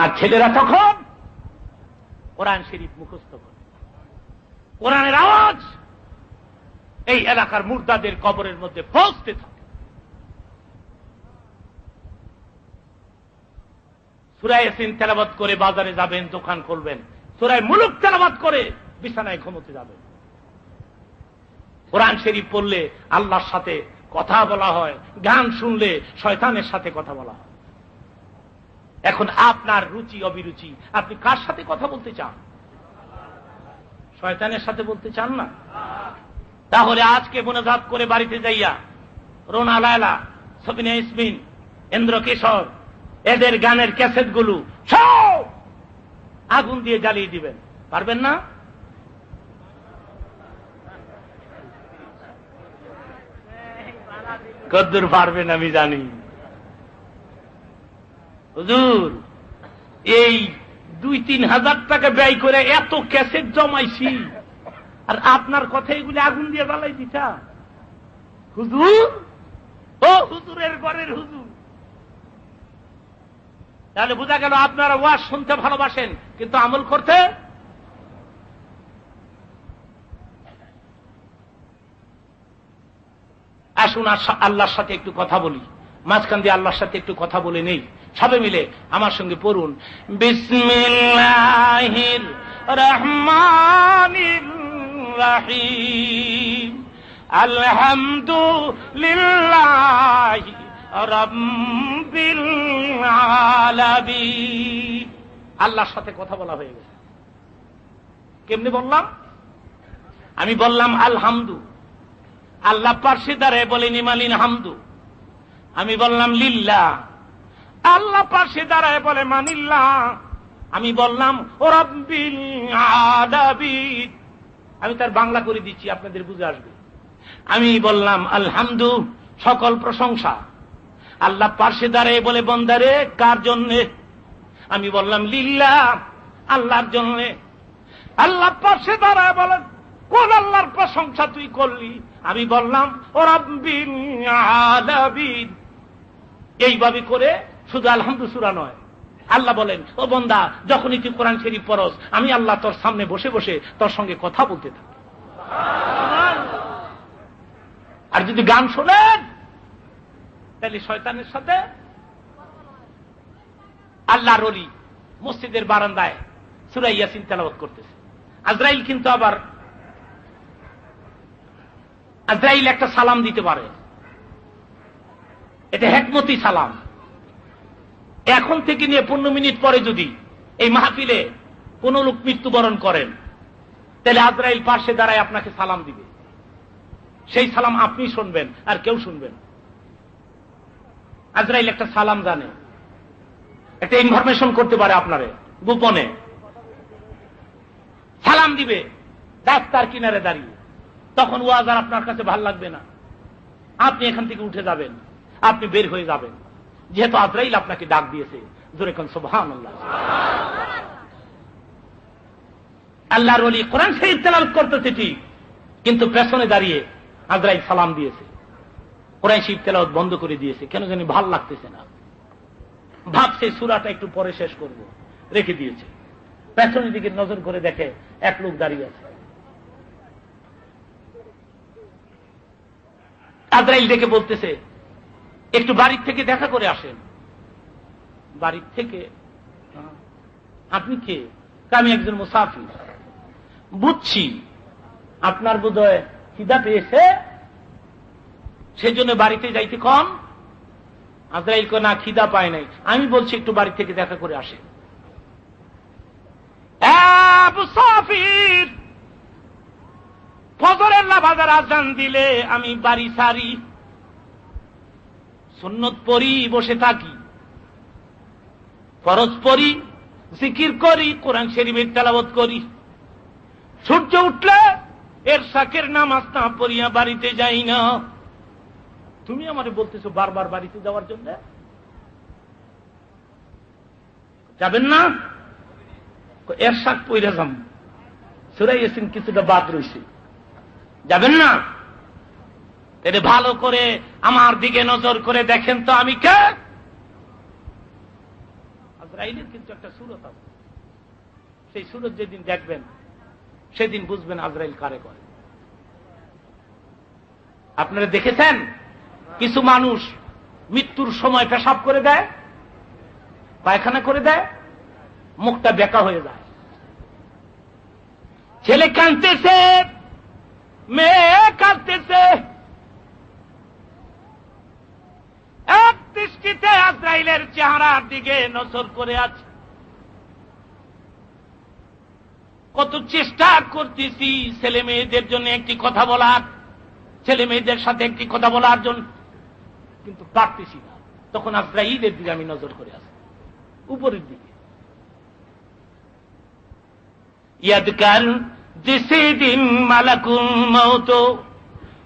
আর ছেলেরা তখন কোরআন শরীফ মুখস্থ করে, কোরআনের আওয়াজ এই এলাকার মুর্দাদের কবরের মধ্যে পৌঁছতে থাকে। সূরা ইয়াসিন তেলাওয়াত করে বাজারে যাবেন, দোকান খুলবেন, সূরা মুলক তেলাওয়াত করে বিছানায় ঘুমোতে যাবেন। কোরআন শরীফ পড়লে আল্লাহর সাথে কথা বলা হয়, গান শুনলে শয়তানের সাথে কথা বলা হয়। এখন আপনার রুচি অভিরুচি, আপনি কার সাথে কথা বলতে চান? শয়তানের সাথে বলতে চান না? তাহলে আজকে মোনাজাত করে বাড়িতে যাইয়া রোনা লায়লা, সবিনা ইসমিন, ইন্দ্র কিশোর এদের গানের ক্যাসেটগুলো সব আগুন দিয়ে জ্বালিয়ে দিবেন। পারবেন না? কদ্দুর পারবেন আমি জানি। হুজুর, এই 2-3 হাজার টাকা ব্যয় করে এত ক্যাসেট জমাইছি, আর আপনার কথা এগুলি আগুন দিয়ে জ্বালাই দিতা? হুজুর, ও হুজুরের ঘরের হুজুর। তাহলে বোঝা গেল আপনারা ওয়াজ শুনতে ভালোবাসেন, কিন্তু আমল করতে। আসুন আল্লাহর সাথে একটু কথা বলি, মাঝখান দিয়ে আল্লাহর সাথে একটু কথা বলে নেই। সবে মিলে আমার সঙ্গে পড়ুন, বিসমিল্লাহির রহমানির রহিম, আলহামদুলিল্লাহি রাব্বিল আলামিন। আল্লাহর সাথে কথা বলা হয়ে গেছে। কেমনে বললাম? আমি বললাম আলহামদু, আল্লাহ পার্শ্বে দাঁড়ায় বলেন ইমালিন হামদু। আমি বললাম লিল্লাহ, আল্লাহ পার্শ্বে দাঁড়ায় বলে মানিল্লাহ। আমি বললাম ও রাব্বিল আলামিন। আমি তার বাংলা করে দিচ্ছি, আপনাদের বুঝে আসবে। আমি বললাম আলহামদু, সকল প্রশংসা। আল্লাহ পার্শ্বে দাঁড়ায় বলে বন্দারে কার জন্যে? আমি বললাম লিল্লাহ, আল্লাহর জন্যে। আল্লাহ পার্শ্বে দাঁড়ায় বলে কোন আল্লাহর প্রশংসা তুই করলি? আমি বললাম ও রাব্বিল আলামিন। এইভাবে করে শুধু আলহামদু সূরা নয়, আল্লাহ বলেন ও বান্দা, যখনই তুই কোরআন শরীফ পড়স, আমি আল্লাহ তোর সামনে বসে বসে তোর সঙ্গে কথা বলতে থাকি। আর যদি গান শোনেন, তাহলে শয়তানের সাথে। আল্লাহর ওলি মসজিদের বারান্দায় সূরা ইয়াসিন তেলাওয়াত করতেছে। আজরাইল কিন্তু আবার আজরাইল একটা সালাম দিতে পারে, এটা হিকমতি সালাম। এখন থেকে নিয়ে 15 মিনিট পরে যদি এই মাহফিলে কোন লোক মৃত্যুবরণ করেন, তাহলে আজরাইল পাশে দাঁড়ায় আপনাকে সালাম দিবে। সেই সালাম আপনি শুনবেন আর কেউ শুনবেন। আজরাইল একটা সালাম জানে, একটা ইনফরমেশন করতে পারে আপনারে গোপনে। সালাম দিবে রাস্তার কিনারে দাঁড়িয়ে, তখন ওয়াজ আর আপনার কাছে ভাল লাগবে না। আপনি এখান থেকে উঠে যাবেন, আপনি বের হয়ে যাবেন, যেহেতু আজরাইল আপনাকে ডাক দিয়েছে। জোরে কোন সুবহানাল্লাহ। আল্লাহর ওলি কোরআন শরীফ তেলাওয়াত করতেছে ঠিক, কিন্তু পেছনে দাঁড়িয়ে আজরাইল সালাম দিয়েছে। কোরআন শরীফ তেলাওয়াত বন্ধ করে দিয়েছে, কেন জানি ভাল লাগতেছে না, ভাবছে সূরাটা একটু পরে শেষ করব, রেখে দিয়েছে। পেছনের দিকে নজর করে দেখে এক লোক দাঁড়িয়ে আছে। আজরাইল ডেকে বলতেছে একটু বাড়ির থেকে দেখা করে আসেন। বাড়ির থেকে? আপনি কে? আমি একজন মুসাফির। বুঝছি আপনার বোধহয় খিদা পেয়েছে, সেজন্য বাড়িতে যাইতে কম। আজরাইল কো না, খিদা পায় নাই। আমি বলছি একটু বাড়ি থেকে দেখা করে আসেন। মুসাফির, ফজরের নামাজের আযান দিলে আমি বাড়ি সারি, সুন্নত পড়ি, বসে থাকি, ফরজ পড়ি, জিকির করি, কোরআন শরীফের তেলাওয়াত করি। সূর্য উঠলে এর শাকের নামাজ না পড়িয়া বাড়িতে যাই না। তুমি আমারে বলতেছো বারবার বাড়িতে যাওয়ার জন্য, যাবেন না? এর শাক পইরা যাম, সূরা ইয়াসিন কিছুটা বাদ রইছে, যাবেন না? এটা ভালো করে আমার দিকে নজর করে দেখেন তো আমি কে। আজরাইলের কিন্তু একটা সুরত আছে, সেই সুরত যেদিন দেখবেন সেদিন বুঝবেন আজরাইল কারে করে। আপনারা দেখেছেন কিছু মানুষ মৃত্যুর সময় পেশাব করে দেয়, পায়খানা করে দেয়, মুখটা বেঁকা হয়ে যায়। ছেলে কাঁদতেছে, মেয়ে কাঁদতেছে, এক দৃষ্টিতে আজরাইলের চেহারার দিকে নজর করে আছে। কত চেষ্টা করতেছি ছেলে মেয়েদের জন্য একটি কথা বলার, ছেলে মেয়েদের সাথে একটি কথা বলার জন্য, কিন্তু পারতেছি না। তখন আজরাইলের দিকে আমি নজর করে আছি, উপরের দিকে। ইয়াদকার जिसी दिन मलकुल मौत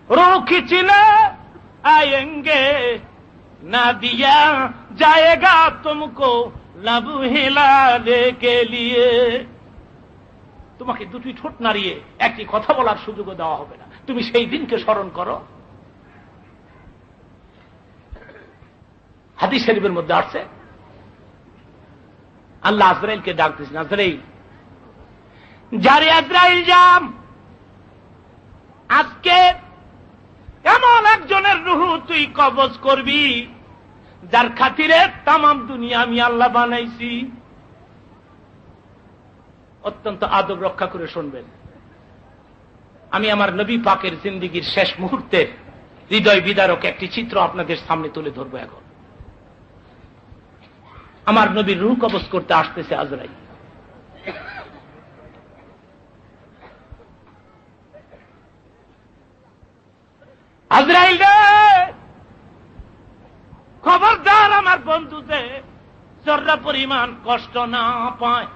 रूह खींचने आएंगे, ना दिया जाएगा तुमको लब हिलाने के लिए। তোমাকে দুটি ঠোঁট নাড়িয়ে একটি কথা বলার সুযোগও দেওয়া হবে না। তুমি সেই দিনকে স্মরণ করো। হাদিস শরীফের মধ্যে আসছে আল্লাহ আজরাইলকে ডাকতেছেন, আজরাইল, যারে আজরাইল যাম, আজকে এমন একজনের রূহ তুই কবজ করবি যার খাতিরে তামাম দুনিয়া আমি আল্লাহ বানাইছি। অত্যন্ত আদব রক্ষা করে শুনবেন। আমি আমার নবী পাকের জিন্দেগীর শেষ মুহূর্তের হৃদয় বিদারক একটি চিত্র আপনাদের সামনে তুলে ধরবো। এখন আমার নবীর রূহ কবজ করতে আসতেছে আজরাইল। আজরাইল রে, খবরদার আমার বন্ধুতে জর্রা পরিমাণ কষ্ট না পায়।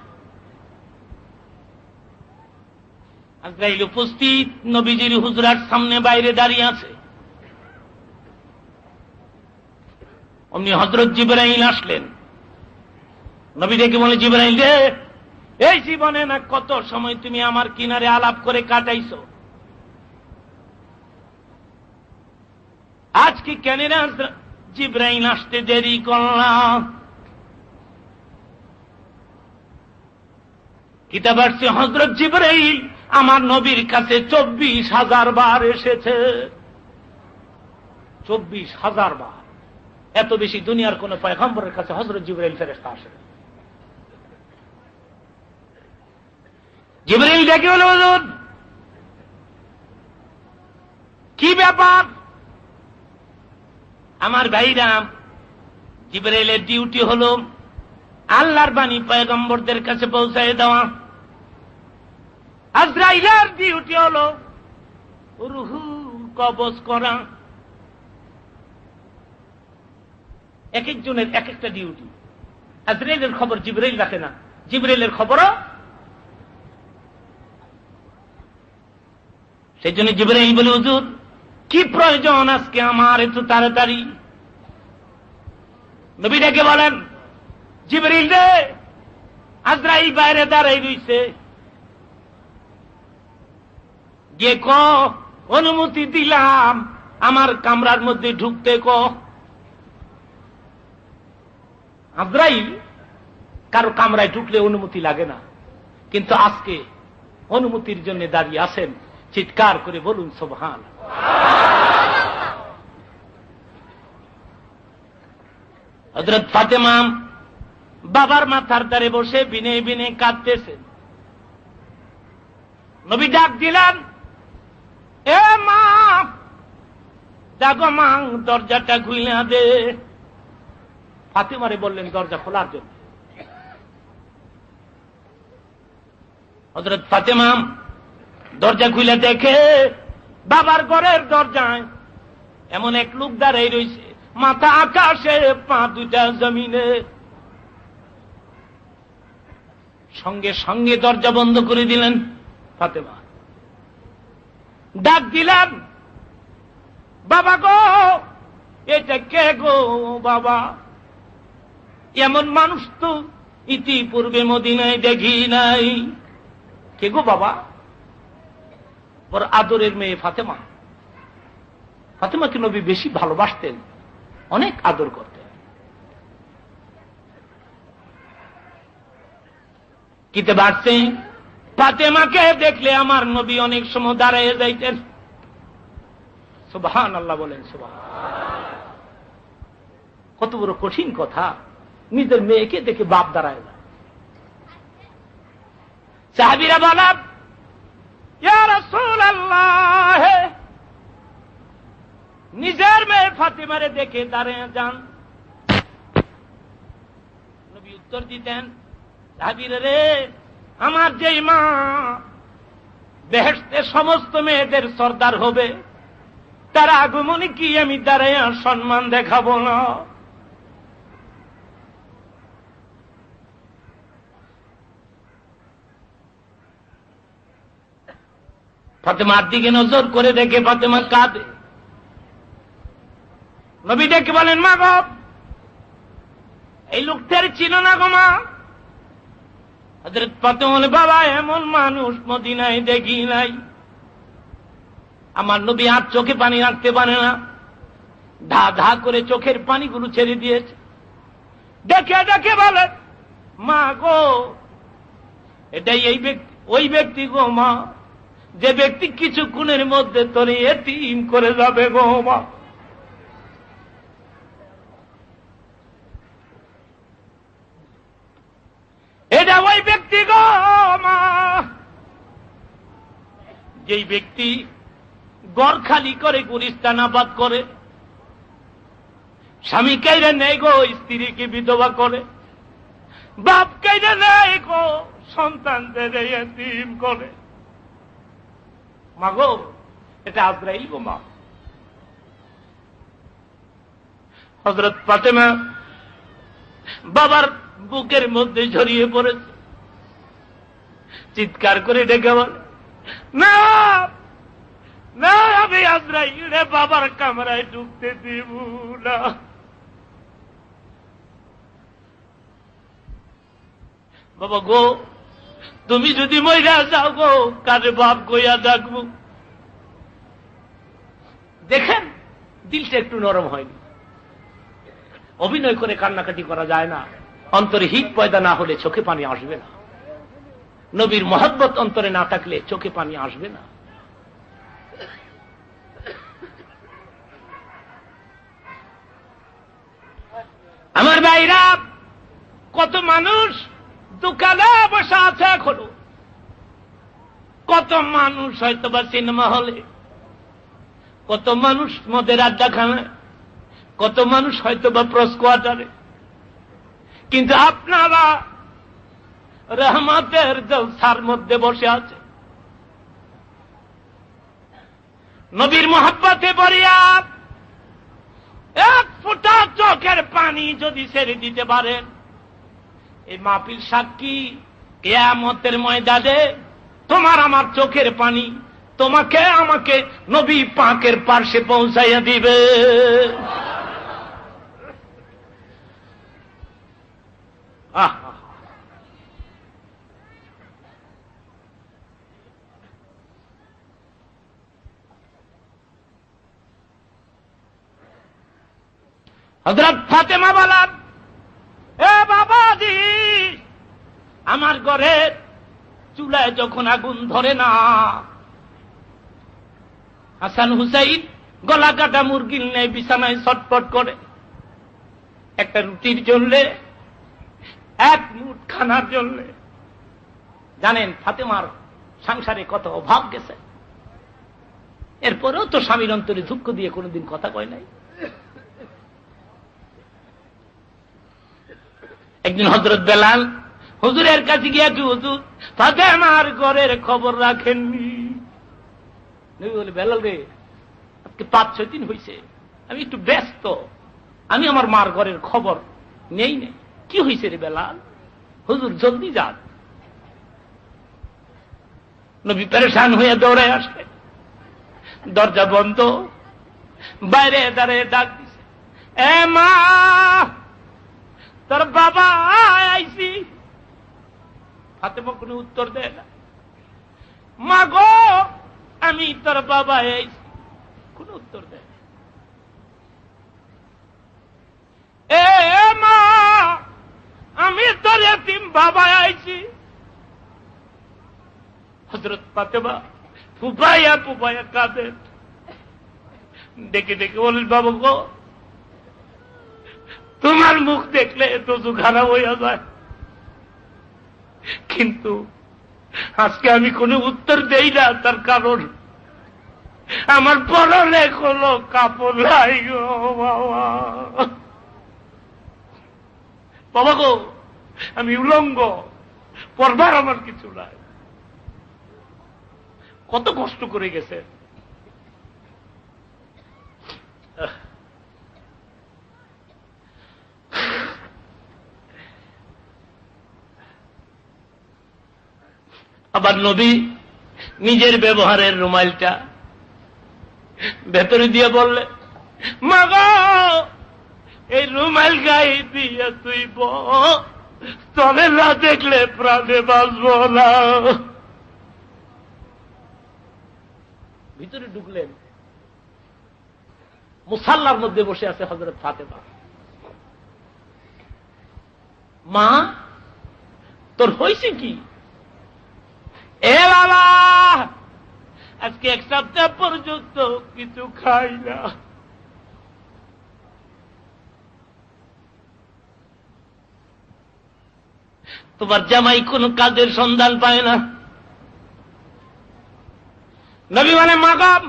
আজরাইল উপস্থিত নবীজির হুজরার সামনে বাইরে দাঁড়িয়ে আছে। অমনি হযরত জিবরাইল আসলেন। নবী ডেকে বলে, জিবরাইল রে, এই জীবনে না কত সময় তুমি আমার কিনারে আলাপ করে কাটাইছো, আজ কি কেন জিবরাইল আসতে দেরি করলাম? কিতাব আসছে হযরত জিবরাইল আমার নবীর কাছে 24,000 বার এসেছে। 24,000 বার। এত বেশি দুনিয়ার কোন পয়গম্বরের কাছে হযরত জিবরাইল ফেরেশতা আসে। জিবরাইল ডেকে বলে, হুজুর কি ব্যাপার? আমার ভাইরা, জিবরাইলের ডিউটি হল আল্লাহর বাণী পয়গম্বরদের কাছে পৌঁছায় দেওয়া, আজরাইলের ডিউটি হল রূহ কবজ করা। এক একজনের এক একটা ডিউটি। আজরাইলের খবর জিবরাইল রাখে না, জিবরাইলের খবরও। সেই জন্য জিবরাইল বলে, হুজুর কি প্রয়োজন আজকে আমার এত তাড়াতাড়ি? নবী ডেকে বলেন, জিবরাইল রে, আজরাইল বাইরে দাঁড়াই রইছে, গিয়ে ক অনুমতি দিলাম আমার কামরার মধ্যে ঢুকতে ক। আজরাইল কারো কামরায় ঢুকলে অনুমতি লাগে না, কিন্তু আজকে অনুমতির জন্য দাঁড়িয়ে আছেন। চিৎকার করে বলুন সুবহান। হযরত ফাতেমা বাবার মাথার দ্বারে বসে বিনে বিনে কাঁদতেছেন। নবী ডাক দিলেন, এ মা, দেখো মা, দরজাটা খুলে দে। ফাতেমারে বললেন দরজা খোলার জন্য। হযরত ফাতেমা দরজা খুলে দেখে বাবার ঘরের দরজায় এমন এক লোক দাঁড়িয়ে রয়েছে, মাথা আকাশে, পা দুটা জমিনে। সঙ্গে সঙ্গে দরজা বন্ধ করে দিলেন ফাতেমা। ডাক দিলেন, বাবা গো, এটা কে গো বাবা? এমন মানুষ তো ইতিপূর্বে মদিনায় দেখি নাই। কে গো বাবা? ওর আদরের মেয়ে ফাতেমা। ফাতেমাকে নবী বেশি ভালোবাসতেন, অনেক আদর করতেন। কিতে বাড়ছে ফাতেমাকে দেখলে আমার নবী অনেক সময় দাঁড়িয়ে যাইতেন। সুবহানাল্লাহ বলেন, সুবহানাল্লাহ। কত বড় কঠিন কথা, নিজের মেয়েকে দেখে বাপ দাঁড়ায় যায়। সাহাবীরা বলেন, ইয়া রাসূলুল্লাহ, নিজের মেয়ে ফাতেমারে দেখে দাঁড়িয়ে যান। নবী উত্তর দিতেন, সাহাবীরা রে, আমার যে মা বেহেশতে সমস্ত মেয়েদের সর্দার হবে, তার আগমনে কি আমি দাঁড়াইয়া সম্মান দেখাবো না? ফাতেমার দিকে নজর করে দেখে ফাতেমা কাঁদে। নবী ডেকে বলেন, মা গো, এই লোকটার চিনো না গো মা? হযরত ফাতেমা বলে, বাবা, এমন মানুষ মদিনায় দেখি নাই। আমার নবী আর চোখে পানি রাখতে পারে না, ধা ধা করে চোখের পানিগুলো ছেড়ে দিয়েছে। দেখে দেখে বলে, মা গো, এটাই ওই ব্যক্তি গো মা, যে ব্যক্তি কিছুক্ষণের মধ্যে তোর এতিম করে যাবে গো মা। এটা ওই ব্যক্তি গো মা, যেই ব্যক্তি ঘর খালি করে গুলিস্তান আবাদ করে, স্বামী কাইরে নেই গো স্ত্রীকে বিধবা করে, বাপ কাইরে নেই গো সন্তানদের এতিম করে। মা গো, এটা আজরাইল গো মা। হযরত ফাতেমা বাবার বুকের মধ্যে জড়িয়ে পড়েছে, চিৎকার করে ডেকে বলে, না না, আমি আজরাইলে বাবার কামরায় ঢুকতে দিব না। বাবা গো, তুমি যদি মইরা যাও গো, কারে বাপ গইয়া ডাকবো? দেখেন, দিলটা একটু নরম হয়নি। অভিনয় করে কান্নাকাটি করা যায় না, অন্তরে হিত পয়দা না হলে চোখে পানি আসবে না। নবীর মহব্বত অন্তরে না থাকলে চোখে পানি আসবে না। আমার ভাইরা, কত মানুষ দোকানে বসে আছে এখনো, কত মানুষ হয়তো বা সিনেমা হলে, কত মানুষ মদের আড্ডাখানায়, কত মানুষ হয়তো বা প্রেস কোয়ার্টারে, কিন্তু আপনারা রহমতের জলসার মধ্যে বসে আছে। নবীর মহব্বতে বরিয়া এক ফোঁটা চোখের পানি যদি ছেড়ে দিতে পারেন, এই মাহফিল সাক্ষী, কিয়ামতের ময়দানে তোমার আমার চোখের পানি তোমাকে আমাকে নবী পাকের পার্শ্বে পৌঁছাইয়া দিবে। হযরত ফাতেমা বলেন, এ বাবাজি, আমার ঘরের চুলায় যখন আগুন ধরে না, হাসান হুসাইন গলা কাটা মুরগির নেই বিছানায় ছটফট করে, একটা রুটির জন্য, এক মুঠ খানার জন্য। জানেন ফাতেমার সংসারে কত অভাব গেছে, এরপরেও তো স্বামীর অন্তরে দুঃখ দিয়ে কোনোদিন কথা কয় নাই। একদিন হযরত বেলাল হুজুরের কাছে গিয়া, কি হুজুর, ফাতেমার ঘরের খবর রাখেননি? নবী বলে, বেলাল রে, আজকে 5-6 দিন হয়েছে, আমি একটু ব্যস্ত, আমি আমার মার ঘরের খবর নেই না। কি হয়েছে রে বেলাল? হুজুর জলদি যান। নবী পেরেশান হয়ে দৌড়ে আসে, দরজা বন্ধ, বাইরে দাঁড়িয়ে ডাক দিছে, এ মা, তোর বাবা আইছি। ফাতেমা কোনো উত্তর দেয় না। মা গো, আমি তোর বাবা আইছি, কোনো উত্তর দেয় না। এ মা, আমি তোর এতিম বাবা আইছি, হযরত ফাতেমা ফুপাইয়া ফুপাইয়া কাঁদেন, ডেকে ডেকে বলেন, বাবা গো, তোমার মুখ দেখলে তো খারাপ হইয়া যায়, কিন্তু আজকে আমি কোনো উত্তর দেই না, তার কারণ আমার পরনে কোনো কাপড় নাই গো বাবা। বাবা গো, আমি উলঙ্গ, পরবার আমার কিছু নাই। কত কষ্ট করে গেছে। আবার নবী নিজের ব্যবহারের রুমালটা ভেতরে দিয়ে বললে, মা গো, এই রুমাল গায়ে দিয়ে তুই তবে না দেখলে প্রাণে বাঁচব না। ভিতরে ঢুকলেন, মুসাল্লার মধ্যে বসে আছে হযরত ফাতেমা। মা, তোর হয়েছে কি? এ বাবা, আজকে এক সপ্তাহ পর্যন্ত কিছু খাই না। তোমার জামাই কোন কাজের সন্ধান পায় না। নবী মানে, মাগাম,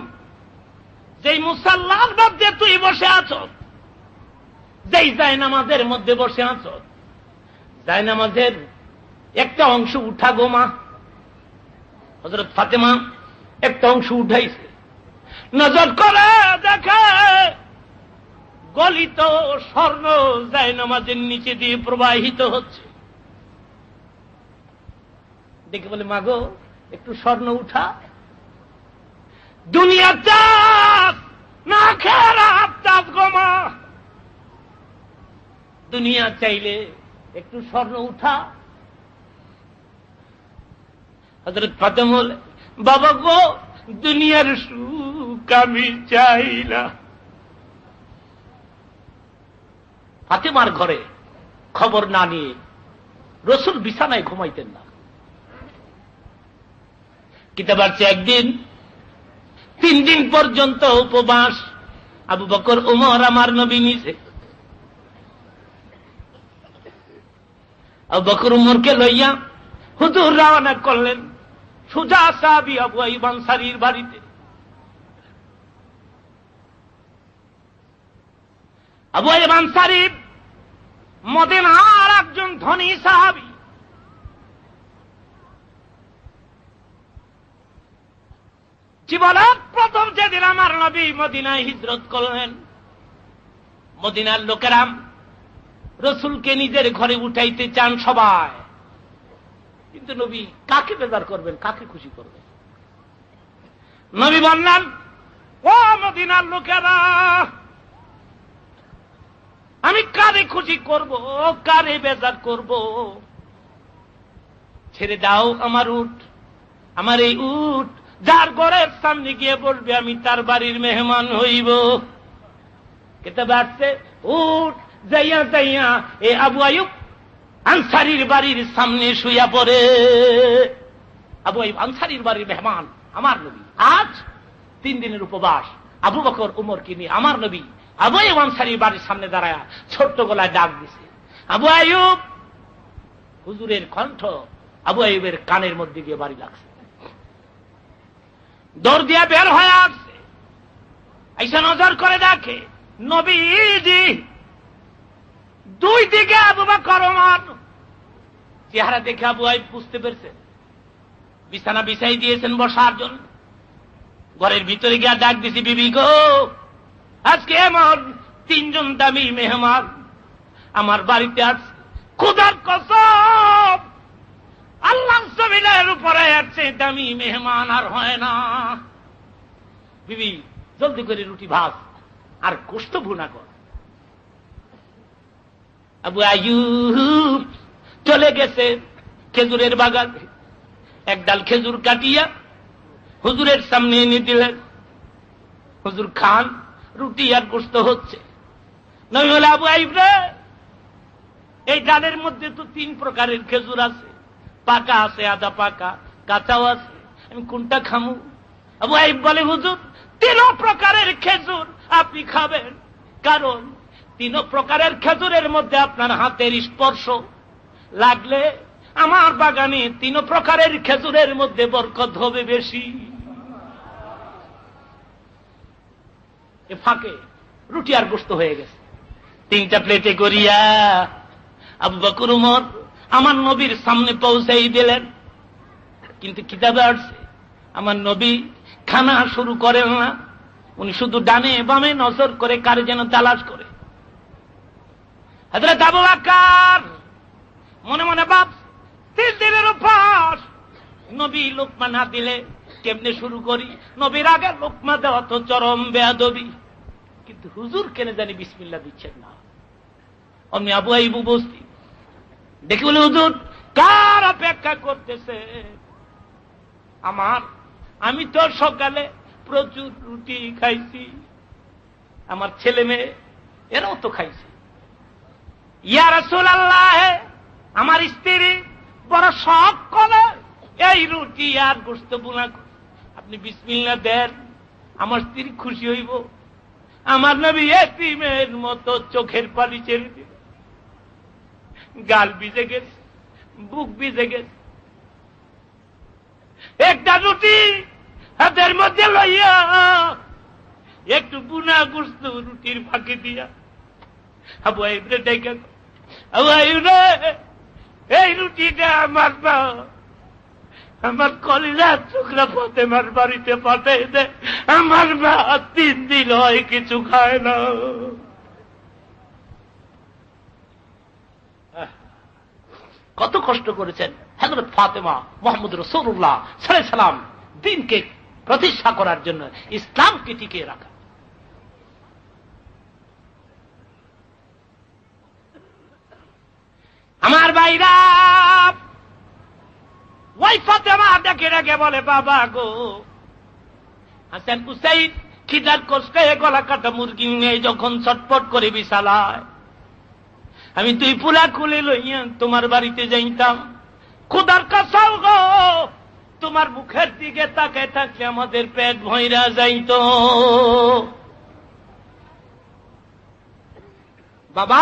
যেই মুসাল্লার মধ্যে তুই বসে আছ, যেই জায়নামাজের মধ্যে বসে আছ, জায়নামাজের একটা অংশ উঠা গো মা। হযরত ফাতেমা একটা অংশ উঠাইছে, নজর করে দেখে গলিত স্বর্ণ জায়নামাজের নিচে দিয়ে প্রবাহিত হচ্ছে। দেখে বলে, মাগো, একটু স্বর্ণ উঠা। দুনিয়ার চাপ না খেরাপ চাপ গো মা, দুনিয়া চাইলে একটু স্বর্ণ উঠা। হযরত ফাতেমা বলে, বাবা গো, দুনিয়ার সুখ আমি চাই না। ফাতেমার ঘরে খবর না নিয়ে রাসূল বিছানায় ঘুমাইতেন না। কিতাব আছে একদিন 3 দিন পর্যন্ত উপবাস। আবু বকর, ওমর, আমার নবী নিজে। আবু বকর উমরকে লইয়া হুজুর রওনা করলেন সুজা সাহাবী আবু আইয়ুব আনসারীর বাড়িতে। আবু আইয়ুব আনসারী মদিনার একজন ধনী সাহাবী। জীবনের প্রথম যেদিন আমার নবী মদিনায় হিজরত করলেন, মদিনার লোকেরা রাসূলকে নিজের ঘরে উঠাইতে চান সবাই, কিন্তু নবী কাকে বেজার করবেন, কাকে খুশি করবেন? নবী বললেন, ও মদিনার লোকেরা, আমি কারে খুশি করব, কারে বেজার করব? ছেড়ে দাও আমার উট, আমার এই উট যার ঘরের সামনে গিয়ে বলবে আমি তার বাড়ির মেহমান হইব। কিতাবে আছে, উট যাইয়া যাইয়া এ আবু আইয়ুব আনসারীর বাড়ির সামনে শুইয়া পড়ে। আবু আইয়ুব আনসারীর বাড়ির মেহমান আমার নবী। আজ 3 দিনের উপবাস, আবু বকর উমরকে নিয়ে আমার নবী আবু আইয়ুব আনসারীর বাড়ির সামনে দাঁড়ায়া ছোট্ট গলায় ডাক দিছে, আবু আইয়ুব। হুজুরের কণ্ঠ আবু আইয়ুবের কানের মধ্যে গিয়ে বাড়ি লাগছে। দৌড় দিয়া বের হয়ে আসছে, আইসা নজর করে দেখে নবীজি 2 দিকে আবু বকর ওমর। চেহারা দেখে আবু আইয়ুব বুঝতে পেরেছেন, বিছানা বিছাই দিয়েছেন বসার জন্য। ঘরের ভিতরে গিয়া ডাক দিছি, বিবি গো, আজকে এমন 3 জন দামি মেহমান আমার বাড়িতে আছে, খোদার কসম আল্লাহর জমিনের উপরে আছে দামি মেহমান আর হয় না। বিবি জলদি করে রুটি ভাজ আর গোশত ভুনা কর। আবু আইয়ুব চলে গেছে খেজুরের বাগানে, এক ডাল খেজুর কাটিয়া হুজুরের সামনে এনে দিলেন। হুজুর খান, রুটি আর গোশত হচ্ছে। নবী বলে, আবু আইয়ুব রে, এই ডালের মধ্যে তো 3 প্রকারের খেজুর আছে, পাকা আছে, আধা পাকা, কাঁচাও আছে। আমি কোনটা খামু? আবু আইব বলে, হুজুর 3 প্রকারের খেজুর আপনি খাবেন, কারণ 3 প্রকারের খেজুরের মধ্যে আপনার হাতের স্পর্শ লাগলে আমার বাগানে 3 প্রকারের খেজুরের মধ্যে বরকত হবে বেশি। এ ফাঁকে রুটি আর গোশত হয়ে গেছে, 3টা প্লেটে করিয়া আবু বকর উমর আমার নবীর সামনে পৌঁছাই দিলেন। কিন্তু কিতাবে আসছে আমার নবী খানা শুরু করেন না, উনি শুধু ডানে বামে নজর করে কারে যেন তালাশ করে। হযরত আবু বকর মনে মনে ভাব, 3 দিনের উপর নবী লোকমা না দিলে কেমনে শুরু করি? নবীর আগে লোকমা দেওয়া তো চরম বেয়াদবি। কিন্তু হুজুর কেন জানি বিসমিল্লাহ দিচ্ছেন না। অমনি আবু আইব উপস্থিত, দেখি বলে, হুজুর কার অপেক্ষা করতেছে? আমি তো সকালে প্রচুর রুটি খাইছি, আমার ছেলে মেয়ে এরাও তো খাইছে। ইয়া রাসূলুল্লাহ, আমার স্ত্রী বড় শখ করে এই রুটি আর গোশত বুনা, আপনি বিসমিল্লাহ দেন, আমার স্ত্রী খুশি হইব। আমার নবী এতিমের মতো চোখের পানি ছেড়ে দিল, গাল ভিজে গেছে, বুক ভিজে গেছে। একটা রুটি হাতের মধ্যে লইয়া একটু বুনা গোশত রুটির ফাঁকে দিয়া আবু আইব রে ডাইকা, আবু আইব রে, এই রুটিটা আমার কলিজার টুকরা ফাতেমার বাড়িতে পাঠাই দে, আমার মা 3 দিন হয় কিছু খায় না। কত কষ্ট করেছেন হযরত ফাতেমা মুহাম্মদ রাসূলুল্লাহ সাল্লাল্লাহু আলাইহি সাল্লাম দ্বীনকে প্রতিষ্ঠা করার জন্য, ইসলামকে টিকিয়ে রাখা। আমার ভাইরা, ওই ফাতেমা ডেকে ডেকে বলে, বাবা গো, হাসান হুসাইন খিদার কষ্টে গলা কাটা মুরগি নিয়ে যখন ছটফট করে বিছালায়, আমি 2 পুলা খুলে লইয়া তোমার বাড়িতে যাইতাম। খোদার কসম গো, তোমার মুখের দিকে তাকায় থাকলে আমাদের পেট ভইরা যাইত। বাবা,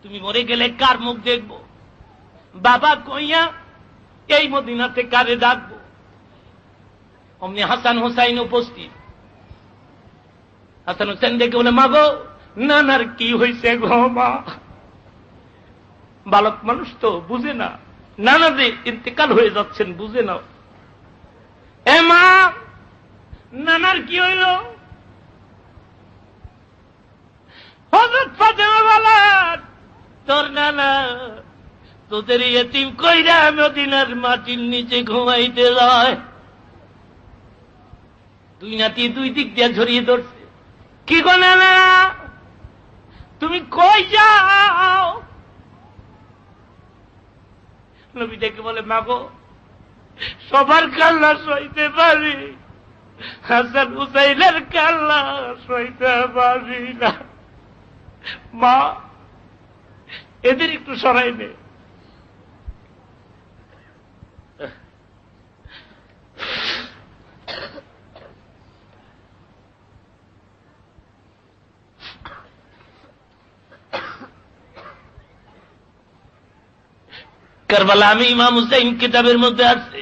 তুমি মরে গেলে কার মুখ দেখব? বাবা কইয়া এই মদিনাতে কারে ডাকবো? অমনি হাসান হুসাইন উপস্থিত। হাসান হুসাইন দেখে বলে, মা গো, নানার কি হয়েছে গো মা? বালক মানুষ তো বুঝে না, নানা যে ইন্তেকাল হয়ে যাচ্ছেন বুঝে না। এ মা, নানার কি হইল? হযরত ফাতেমা বলেন, তোর নানা তোদের ইয়েতিম কইরা মদিনার মাটির নিচে ঘুমাইতে যায়। 2 নাতি 2 দিক দিয়ে ঝরিয়ে ধরছে। কি গো নানা, তুমি কই যাও? নবী ডেকে বলে, মা গো, সবার কান্না সইতে পারি, হাসান হুসাইনের কান্না সইতে পারি না। মা, এদের একটু সরাই নে। কারবালা আমি ইমাম হুসাইন কিতাবের মধ্যে আছে,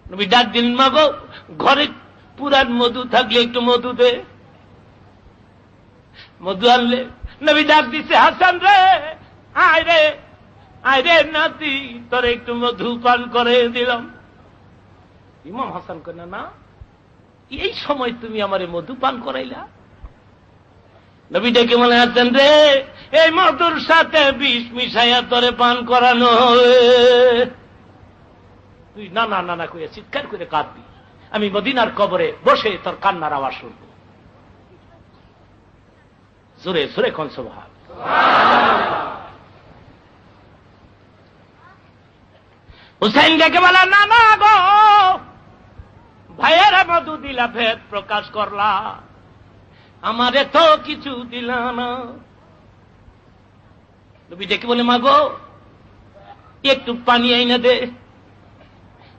নবী ডাক দিলেন, মা গো, ঘরে পুরান মধু থাকলে একটু মধু দে। মধু আনলে নবী ডাক দিছে, হাসান রে, আয় রে, আয় রে নাতি, তোরে একটু মধু পান করে দিলাম। ইমাম হাসান কয়, না, এই সময় তুমি আমারে মধু পান করাইলা? নবী ডেকে বলে, হাসান রে, এই মধুর সাথে বিষ মিশাইয়া তোরে পান করানো হবে। তুই না না না কইয়া চিৎকার করে কাঁদবি, আমি মদিনার কবরে বসে তোর কান্নার আওয়াজ শুনব। জোরে জোরে কোন সুবহান। হুসাইন ডেকে বলে, না না গো, ভাইয়েরা মধু দিলা, ভেদ প্রকাশ করলা, আমারে তো কিছু দিল না। নবী ডেকে বলে, মা গো, একটু পানি আইনা দে।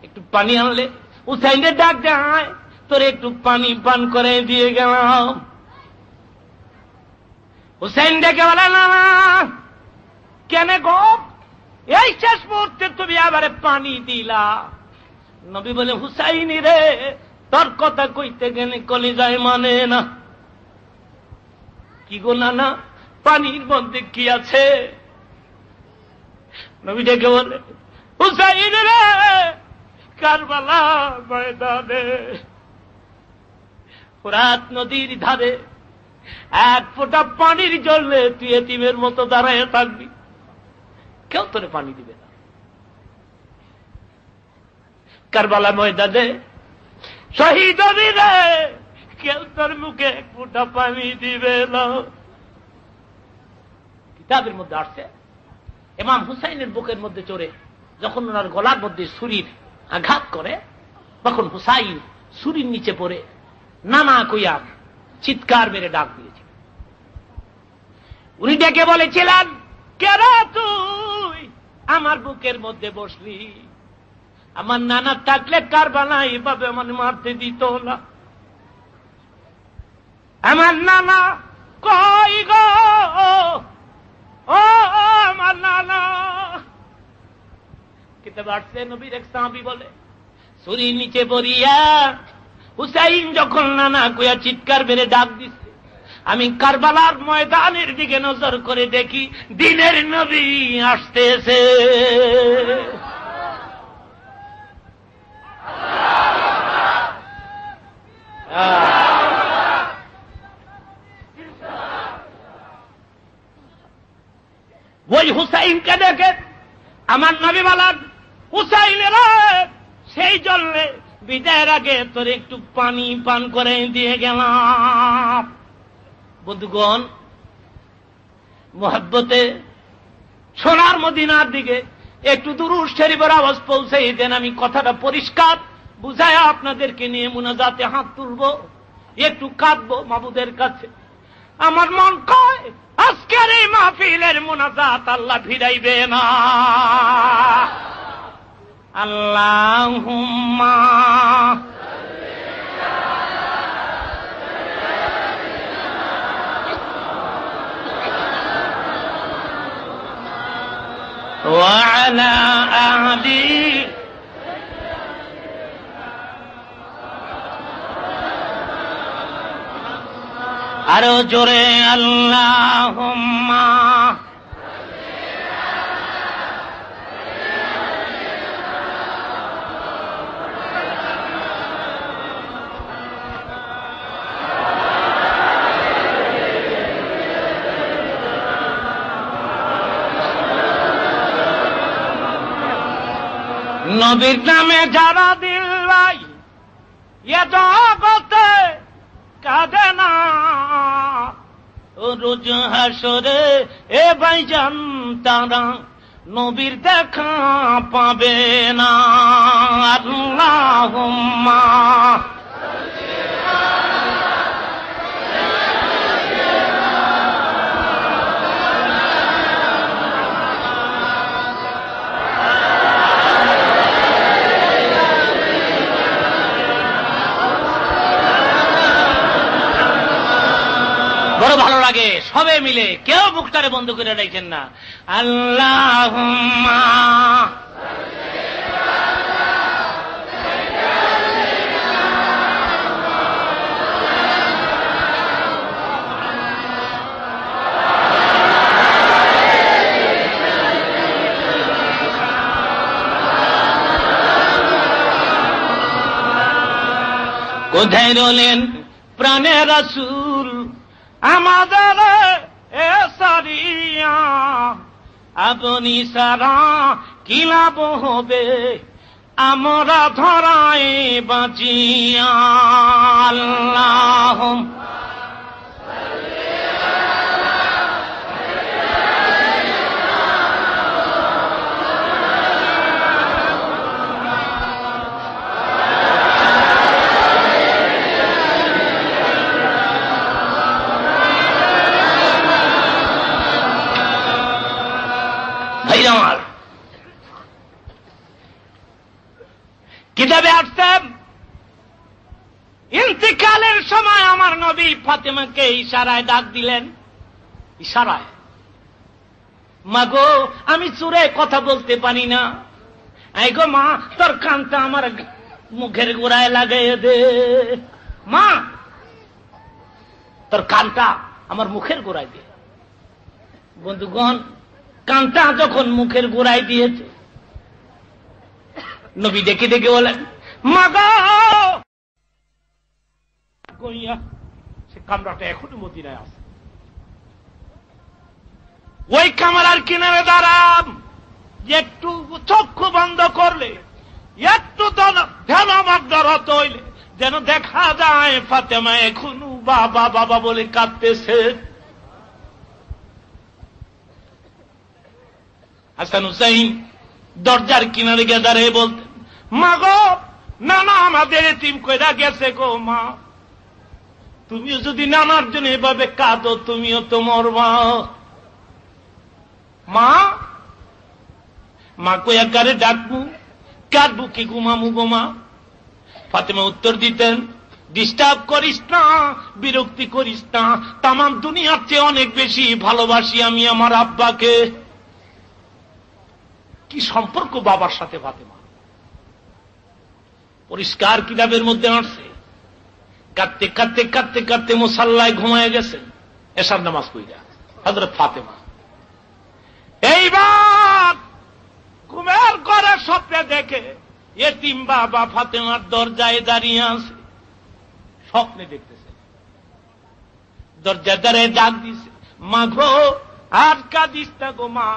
একটু পানি আনলে। হুসাইনের ডাক দেয়, তোর একটু পানি পান করে দিয়ে গেলাম। হুসাইন ডেকে বলে, না না, কেন গো এই শেষ মুহূর্তে তুমি আবারে পানি দিলা? নবী বলে, হুসাইন রে, তোর কথা কইতে গেলে কলিজায় মানে না। কি গো নানা, পানির মধ্যে কি আছে? নবী ডেকে বলে, হুসাইন রে, কারবালা ময়দানে ফোরাত নদীর ধারে এক ফোঁটা পানির জলে তুই এতিমের মতো দাঁড়ায় থাকবি, কেউ তোরে পানি দিবে না। কারবালা ময়দানে শহীদ রে, কেউ তোর মুখে এক ফোঁটা পানি দিবে না। কিতাবের মধ্যে আসছে, ইমাম হুসাইনের বুকের মধ্যে চড়ে যখন ওনার গলার মধ্যে ছুরির আঘাত করে, তখন হুসাইন ছুরির নিচে পড়ে নানা কইয়া চিৎকার মেরে ডাক দিয়েছে। উনি ডেকে বলেছিলেন, কেন তুই আমার বুকের মধ্যে বসলি? আমার নানা থাকলে কারবালা এভাবে আমার মারতে দিত না। আমার নানা কই গো, ও আমার নানা। কিতাবে আসছে, নবীর এক সাহাবী বলে, ছুরির নিচে পড়িয়া হুসাইন যখন নানা কইয়া চিৎকার মেরে ডাক দিচ্ছে, আমি কারবালার ময়দানের দিকে নজর করে দেখি দিনের নবী আসতেছে। ওই হুসাইনকে দেখে আমার নবী বলেন, হুসাইনের সেই জন্যে বিদায়ের আগে তোর একটু পানি পান করে দিয়ে গেলাম। বন্ধুগণ, মুহাব্বতে সোনার মদিনার দিকে একটু দুরূদ শরীফের আওয়াজ পৌঁছে দেন, আমি কথাটা পরিষ্কার বুঝায় আপনাদেরকে নিয়ে মুনাজাতে হাত তুলব, একটু কাঁদবো মাবুদের কাছে। আমার মন কয় আজকের এই মাহফিলের মুনাজাত আল্লাহ ফিরাইবে না। আল্লাহুম্মা ওয়া আলা আহদি আরো জোরে আল্লাহুম্মা নবীর নামে যারা দিল্লাই এ জগতে কাঁদে না, রোজ হাসরে এ ভাইজান তারা নবীর দেখা পাবে না। আল্লাহুম্মা বড় ভালো লাগে সবে মিলে, কেউ মুখটারে বন্ধ করে রাখেন না। আল্লাহুম্মা কোথায় রলেন প্রাণের রাসূল আমাদের এ সারিয়া, আপনি সারা কি লাভ হবে আমরা ধরায় বাঁচিয়া। আল্লাহ কিতাবে আসছেন ইন্তিকালের সময় আমার নবী ফাতেমাকে ইশারায় ডাক দিলেন, ইশারায়, মাগো আমি চুরে কথা বলতে পারি না, এই গো মা তোর কানটা আমার মুখের গোড়ায় লাগাইয়ে দে, মা তোর কানটা আমার মুখের গোড়ায় দে। বন্ধুগণ, কানটা যখন মুখের গোড়ায় দিয়েছে, নবী ডেকে ডেকে বলেন, মাগো, সে কামরাটা এখনো মদিনায় আছে। ওই কামরার কিনারে দাঁড়ান, একটু চক্ষু বন্ধ করলে, একটু ধ্যানমগ্ন হইলে যেন দেখা যায় ফাতেমা এখনো বাবা বাবা বলে কাঁদতেছে। হাসান হুসাইন দরজার কিনারে গিয়ে দাঁড়িয়ে বলতেন, মা গো, নানা আমাদের এতিম কইরা গেছে গো মা, তুমিও যদি নানার জন্য এভাবে কাঁদো তুমিও তো মরবা। মা মা কইয়া কারে ডাকবো, কাঁদবো কি ঘুমামু গো মা? ফাতেমা উত্তর দিতেন, ডিস্টার্ব করিস না, বিরক্তি করিস না, তামাম দুনিয়ার চেয়ে অনেক বেশি ভালোবাসি আমি আমার আব্বাকে। কি সম্পর্ক বাবার সাথে ফাতেমা! পরিষ্কার কিতাবের মধ্যে আসছে, কাঁদতে কাঁদতে কাঁদতে কাঁদতে মুসাল্লায় ঘুমায় গেছেন এশার নামাজ পড়িয়া হযরত ফাতেমা। এইবার ঘুমের ঘরে স্বপ্নে দেখে এতিম বাবা ফাতেমার দরজায় দাঁড়িয়ে আছে, স্বপ্নে দেখতেছে, দরজায় দাঁড়িয়ে ডাক দিছে, মা গো আর কাঁদিস না গো মা,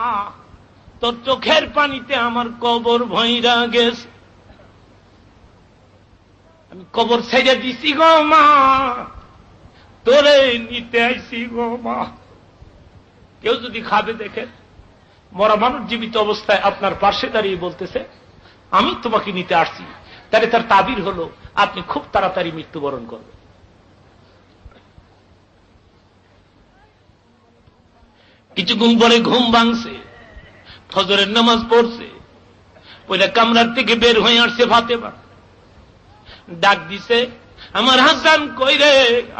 তোর চোখের পানিতে আমার কবর ভইরা গেছে, আমি কবর ছেড়ে দিছি গো মা, তোরে নিতে আইছি গো মা। কেউ যদি খাবে দেখে, মরা মানুষ জীবিত অবস্থায় আপনার পাশে দাঁড়িয়ে বলতেছে আমি তোমাকে নিতে আসছি, তাহলে তার তাবির হলো আপনি খুব তাড়াতাড়ি মৃত্যুবরণ করবেন। কিছুক্ষণ পরে ঘুম ভাঙছে, ফজরের নামাজ পড়ছে, পয়লা কামরার থেকে বের হয়ে আসছে ফাতেমা, ডাক দিছে, আমার হাসান কই রে,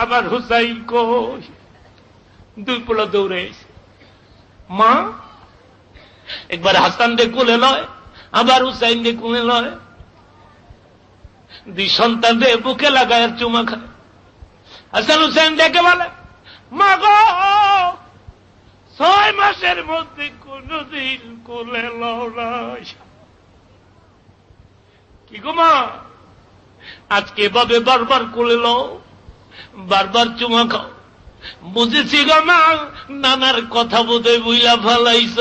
আমার হুসাইন কই? দুই পোলা দৌড়ে এসে, মা একবার হাসান রে কোলে লয়, আবার হুসাইন রে কোলে লয়, দুই সন্তান রে বুকে লাগায় চুমা খায়। হাসান হুসাইন ডেকে বলে, মা গো 6 মাসের মধ্যে কোনদিন কোলে লও নাই, কি গো মা আজকে এভাবে বারবার কোলে লও, বারবার চুমা খাও, বুঝেছি গো মা নানার কথা বোধহয় বুইলা ফেলাইছ।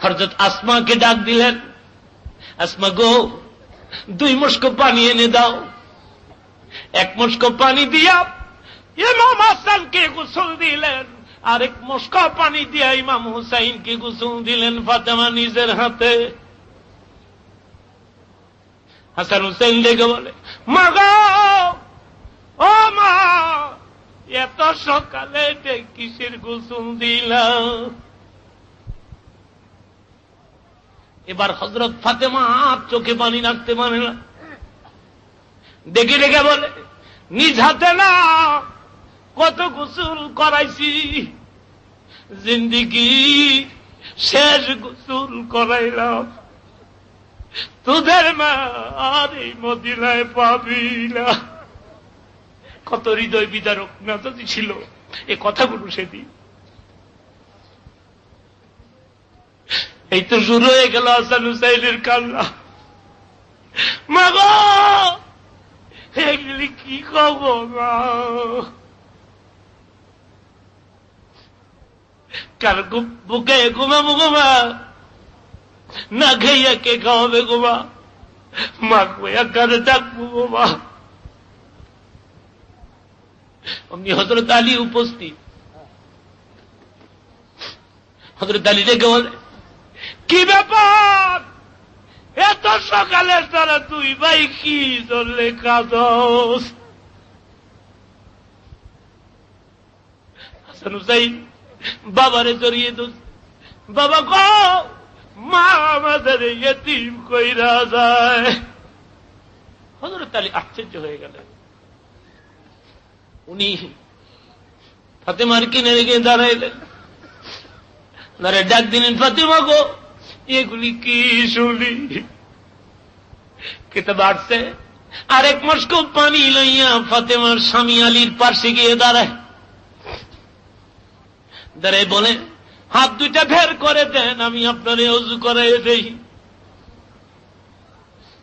হযরত আসমাকে ডাক দিলেন, আসমা গো 2 মুষ্ক পানি এনে দাও। 1 মুষ্ক পানি দিয়া ইমাম হাসানকে গোসল দিলেন, আরেক মুষ্ক পানি দিয়া ইমাম হুসাইনকে গোসল দিলেন ফাতেমা নিজের হাতে। হাসান হুসাইন ডেকে বলে, মা গো, ও মা, এত সকালে কিসের গোসল দিলাম? এবার হযরত ফাতেমা চোখে পানি রাখতে পারে না, ডেকে ডেকে বলে, নিজ হাতে না কত গোসল করাইছি, জিন্দিগি শেষ গোসল করাইলাম, তোদের মা আর এই মদিনায় পাবি না। কত হৃদয় বিদারক মেজাজি ছিল এ কথাগুলো সেদিন। এই তো শুরু হয়ে গেল হাসান হুসাইনের কান্না। মা গো এগুলি কি খবর? কার বুকে ঘুমাবো গোমা, না খাইয়া কে খাওয়াবে গোমা, মা কইয়া কারে ডাকবো গোমা। অমনি হযরত আলী উপস্থিত। হযরত আলী ডেকে বলে, কি ব্যাপার এত সকালে তারা তুই ভাই কি চললে কাঁদস? হাসান হুসাইন বাবারে জড়িয়ে বাবা গো, মা আমাদের ইয়েতিম কইরা যায়। হযরত আলী আশ্চর্য হয়ে গেলেন। উনি ফাতেমার কিনারে গিয়ে দাঁড়াইলেন, দাঁড়ায় ডাক দিলেন, ফাতেমা গো, এগুলি কি শুনি? কিতাব আসছে, আরেক মস্ক পানি লইয়া ফাতেমার স্বামী আলীর পাশে গিয়ে দাঁড়ায়, দাঁড়ায় বলে, হাত দুইটা বের করে দেন, আমি আপনার ওযু করাই দেই।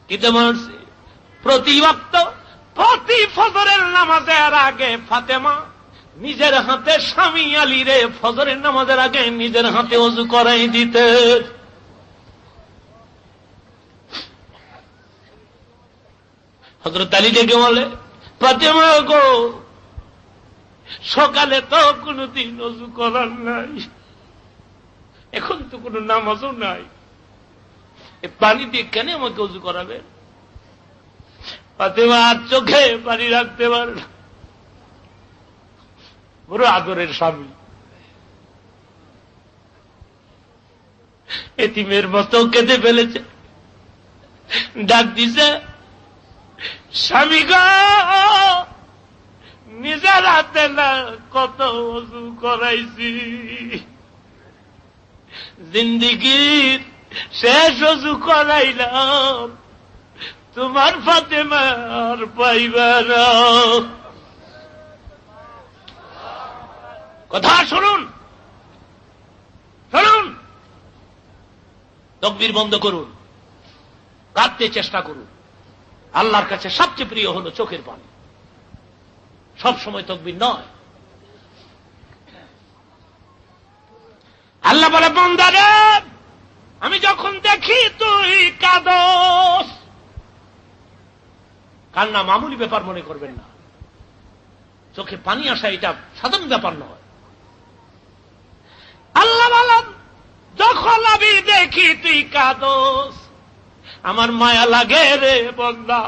কিতাব আসছে, প্রতি ওয়াক্ত প্রতি ফজরের নামাজের আগে ফাতেমা নিজের হাতে স্বামী আলীরে ফজরের নামাজের আগে নিজের হাতে ওযু করাই দিতে। হযরত আলী ডেকে বলে, ফাতেমা গো, সকালে তো কোনদিন ওযু করার নাই, এখন তো কোনো নামাজও নাই, এ পানি দিয়ে কেন আমাকে ওযু করাবে? ফাতেমা আর চোখে পানি রাখতে পারে না। বড় আদরের স্বামী, এতিমের মতো কেঁদে ফেলেছে। ডাক দিছে, স্বামী গো, নিজের হাতে না কত ওযু করাইছি, জিন্দিগির শেষ ওযু করাইলাম, তোমার ফাতেমা আর পাইবা না। কথা শুনুন, শুনুন, তাকবীর বন্ধ করুন, কাঁদতে চেষ্টা করুন। আল্লাহর কাছে সবচেয়ে প্রিয় হলো চোখের পানি, সব সময় তাকবীর নয়। আল্লাহ বলে, বান্দারে, আমি যখন দেখি তুই কাঁদস, কান্না মামুলি ব্যাপার মনে করবেন না, চোখে পানি আসা এটা সাধারণ ব্যাপার নয়। আল্লাহ বলেন, যখন আমি দেখি তুই কাঁদস, আমার মায়া লাগে রে বান্দা,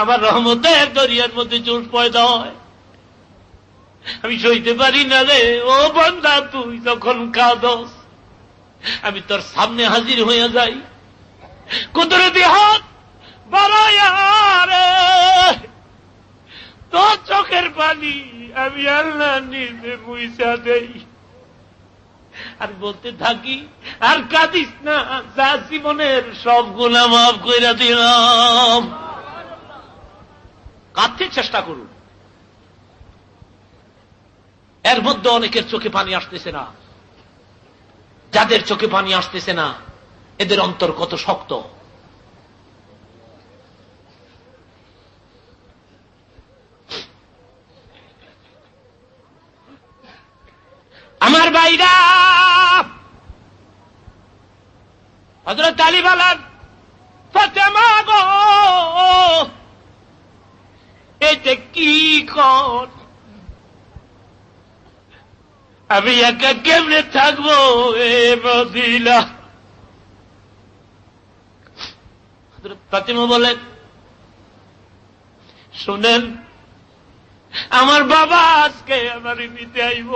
আমার রহমতের দরিয়ার মধ্যে জোশ পয়দা হয়, আমি সইতে পারি না রে। ও বান্দা, তুই যখন কাঁদস, আমি তোর সামনে হাজির হয়ে যাই, কুদরতি হাত বাড়াইয়া রে, তোর চোখের পানি আমি আল্লাহ নিজে মুইসা দেই, আর বলতে থাকি, আর কাঁদিস না, যা জীবনের সব গুনাহ মাফ কইরা দিলাম। কাঁদতে চেষ্টা করুন। এর মধ্যে অনেকের চোখে পানি আসতেছে না। যাদের চোখে পানি আসতেছে না, এদের অন্তর কত শক্ত। আমার ভাইরা, হযরত আলী বলেন, ফাতেমা গো, এটা কি কর, আমি একা কেমনে থাকবো এ মদিনা? হযরত ফাতেমা বলেন, শুনেন, আমার বাবা আজকে আমার নিতে আইব,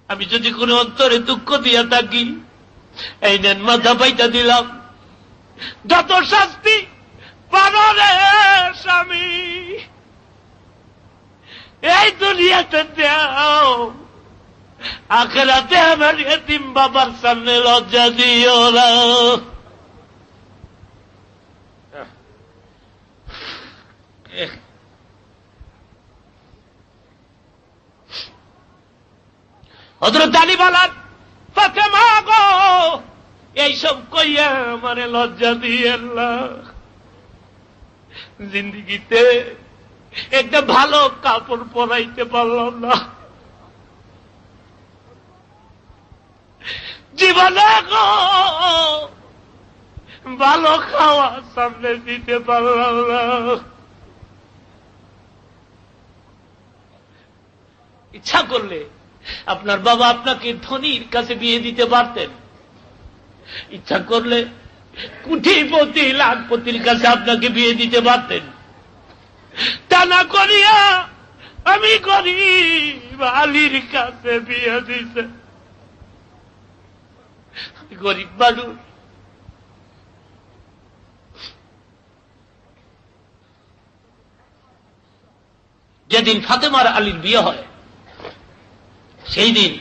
আমি যদি কোনো অন্তরে দুঃখ দিয়া থাকি, এই নেন মাথা পাইতা দিলাম, যত শাস্তি পারো রে স্বামী, এই দুনিয়াতে দেও, আখিরাতে আমার এতিম বাবার সামনে লজ্জা দিও না। হযরত আলী বলেন, ফাতেমা গো, এইসব কইয়া আমারে লজ্জা দিয়েন না, জিন্দিগিতে একটা ভালো কাপড় পরাইতে পারলাম না, জীবনে গো ভালো খাওয়া সামনে দিতে পারলাম না। ইচ্ছা করলে আপনার বাবা আপনাকে ধনীর কাছে বিয়ে দিতে পারতেন, ইচ্ছা করলে কোটিপতি লাখপতির কাছে আপনাকে বিয়ে দিতে পারতেন, তা না করিয়া আমি গরিব, আলীর কাছে বিয়ে দিছে, আমি গরিব মানুষ। যেদিন ফাতেমার আলীর বিয়ে হয় সেই দিন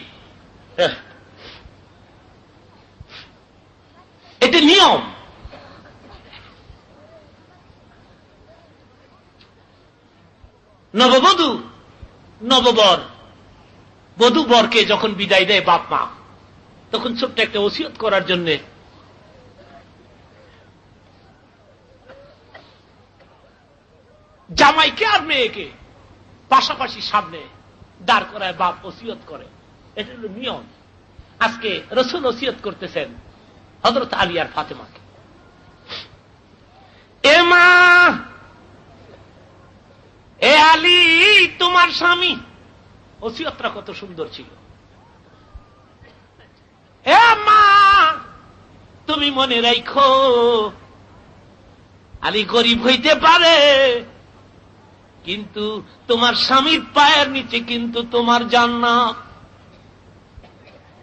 এটা নিয়ম, নববধূ নববর বধূ বরকে যখন বিদায় দেয় বাপ মা, তখন ছোট্ট একটা ওসিয়ত করার জন্য জামাইকে আর মেয়েকে পাশাপাশি সামনে দাঁড় করায় বাপ ওসিয়ত করে। এটা হল নিয়ম। আজকে রাসূল ওসিয়ত করতেছেন হযরত আলী আর ফাতেমাকে, এ মা, এ আলী, তোমার স্বামী। ওসিয়তটা কত সুন্দর ছিল। এ মা, তুমি মনে রাখো, আলী গরিব হইতে পারে, কিন্তু তোমার স্বামীর পায়ের নিচে কিন্তু তোমার জান্নাত।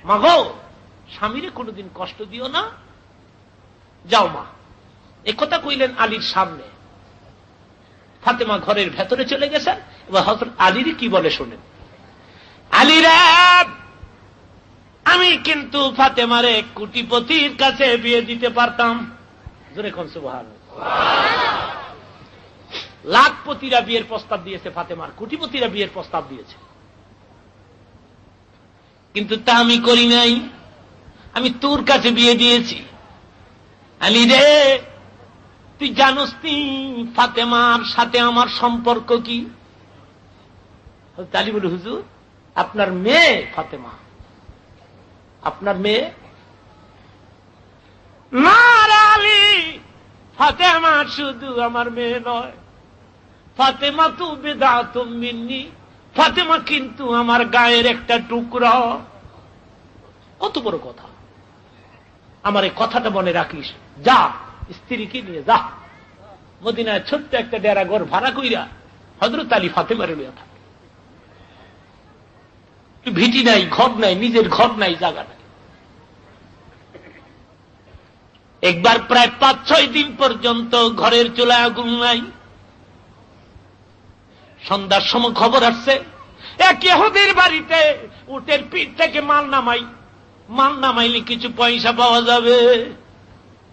মা গো, স্বামীরে কোনোদিন কষ্ট দিও না, যাও মা। একথা কইলেন আলীর সামনে। ফাতেমা ঘরের ভেতরে চলে গেছেন। এবার হযরত আলীর কি বলে শোনেন। আলী রে, আমি কিন্তু ফাতেমারে কোটিপতির কাছে বিয়ে দিতে পারতাম। জোরে কোন সুবহানাল্লাহ। লাখপতিরা বিয়ের প্রস্তাব দিয়েছে ফাতেমার, কোটিপতিরা বিয়ের প্রস্তাব দিয়েছে, কিন্তু তা আমি করি নাই। আমি তোর কাছে বিয়ে দিয়েছি। আলী রে, তুই জানোস নি ফাতেমার সাথে আমার সম্পর্ক কি? আলী বলে, হুজুর, আপনার মেয়ে ফাতেমা, আপনার মেয়ে? না রে আলী, ফাতেমা শুধু আমার মেয়ে নয়, ফাতেমা তু বিদআতুম মিন্নি, ফাতেমা কিন্তু আমার গায়ের একটা টুকরা। কত বড় কথা! আমার এই কথাটা মনে রাখিস। যা, স্ত্রীকে নিয়ে যা, মদিনায় ছোট্ট একটা ডেরা ঘর ভাড়া কইরা হযরত আলী ফাতেমারে লইয়া থাকে। ভিটি নাই, ঘর নাই, নিজের ঘর নাই, জায়গা নাই। একবার প্রায় 5-6 দিন পর্যন্ত ঘরের চুলায় আগুন নাই। সন্ধ্যার সময় খবর আসছে এক ইহুদির বাড়িতে উটের পিঠ থেকে মাল নামাইলে কিছু পয়সা পাওয়া যাবে।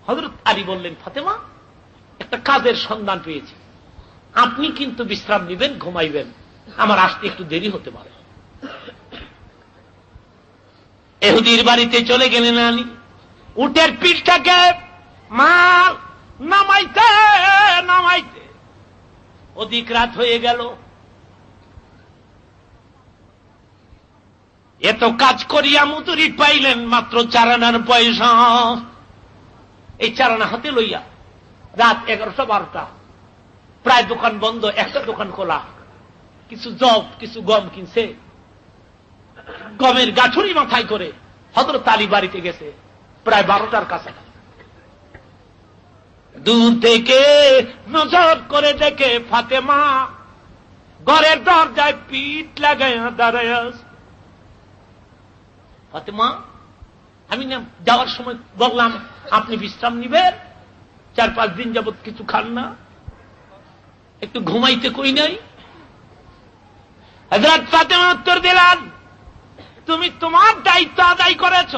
হযরত আলী বললেন, ফাতেমা, একটা কাজের সন্ধান পেয়েছি, আপনি কিন্তু বিশ্রাম নেবেন, ঘুমাইবেন, আমার আসতে একটু দেরি হতে পারে। ইহুদির বাড়িতে চলে গেলেন আলী। উটের পিঠটাকে মাল নামাইতে নামাইতে অধিক রাত হয়ে গেল। এত কাজ করিয়া মজুরি পাইলেন মাত্র 4 আনার পয়সা। এই 4 আনা হাতে লইয়া রাত 11টা-12টা, প্রায় দোকান বন্ধ, একটা দোকান খোলা। কিছু জব, কিছু গম কিনছে, গমের গাঠুরি মাথায় করে হযরত আলী বাড়িতে গেছে প্রায় 12টার কাছাকাছি। দূর থেকে নজর করে দেখে ফাতেমা ঘরের দরজায় পিঠ লাগাইয়া দাঁড়ায় আছে। ফাতেমা, আমি না যাওয়ার সময় বললাম আপনি বিশ্রাম নিবেন, 4-5 দিন যাবত কিছু খান না, একটু ঘুমাইতে কই নাই? হযরত ফাতেমা উত্তর দিলেন, তুমি তোমার দায়িত্ব আদায় করেছ,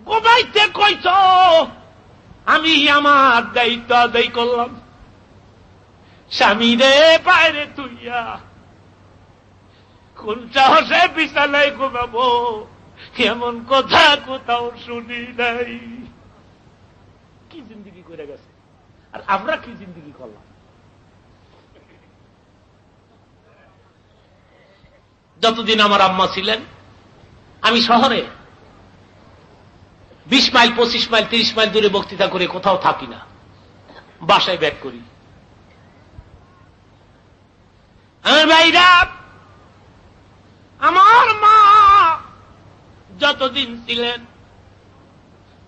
ঘুমাইতে কইছ, আমি আমার দায়িত্ব আদায় করলাম। স্বামী রে বাইরে তুইয়া কোন সাহসে বিছানায় ঘুমাবো, এমন কথা কোথাও শুনি নাই। কি জিন্দেগি করে গেছে, আর আমরা কি জিন্দেগি করলাম? যতদিন আমার আম্মা ছিলেন, আমি শহরে 20 মাইল, 25 মাইল, 30 মাইল দূরে বক্তৃতা করে কোথাও থাকি না, বাসায় ব্যাক করি। আমার ভাইরা, আমার মা যতদিন ছিলেন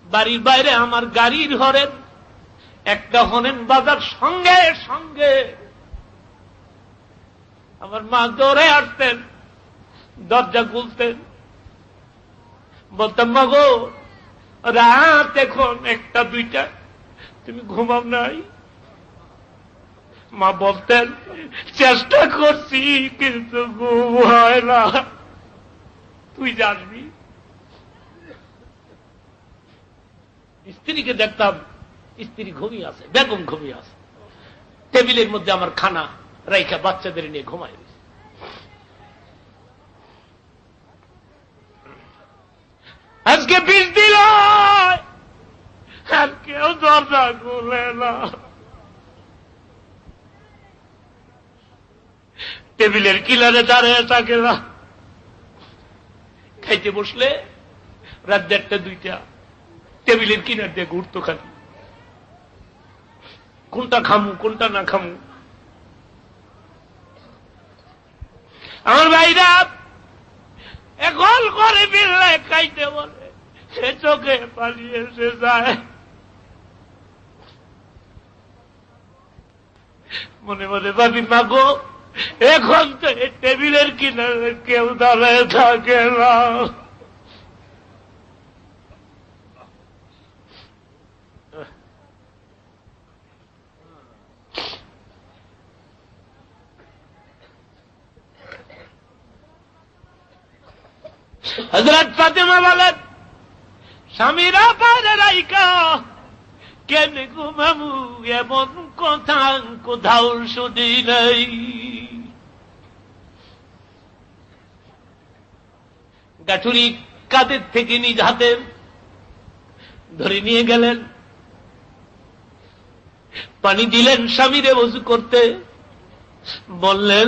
বাড়ির বাইরে আমার গাড়ির হরেন একটা হরেন বাজার সঙ্গে সঙ্গে আমার মা দৌড়ে আসতেন, দরজা খুলতেন, বলতাম মা গো রাত এখন 1টা 2টা, তুমি ঘুমাও নাই? মা বলতেন চেষ্টা করছি কিন্তু ঘুম হয় না, তুই জানবি। স্ত্রীকে দেখতাম, স্ত্রী ঘুমিয়ে আছে, বেগম ঘুমিয়ে আছে, টেবিলের মধ্যে আমার খানা রাইখা বাচ্চাদের নিয়ে ঘুমায়। আজকে 20 দিন আর কেউ দরজা খুলে না। টেবিলের কিনারে দাঁড়িয়ে থাকে না, খাইতে বসলে রাত 1টা 2টা টেবিলের কিনার দিয়ে ঘুরতো খালি, কোনটা খামু কোনটা না খামু। আমার ভাইরা এখন করে বিল্লে খাইতে বলে, সে চোখে পানি এসে যায়, মনে মনে ভাবি মাগো এখন তো টেবিলের কিনারে কেউ দাঁড়ায় থাকে না। হযরত ফাতেমা বলেন স্বামীরা পারে রাইকা কেমনে ঘুমামু, এমন কথা কোথাও শুনি নাই। গাঠুরি কাঁধের থেকে নিজ হাতে ধরে নিয়ে গেলেন, পানি দিলেন স্বামীরে ওযু করতে, বললেন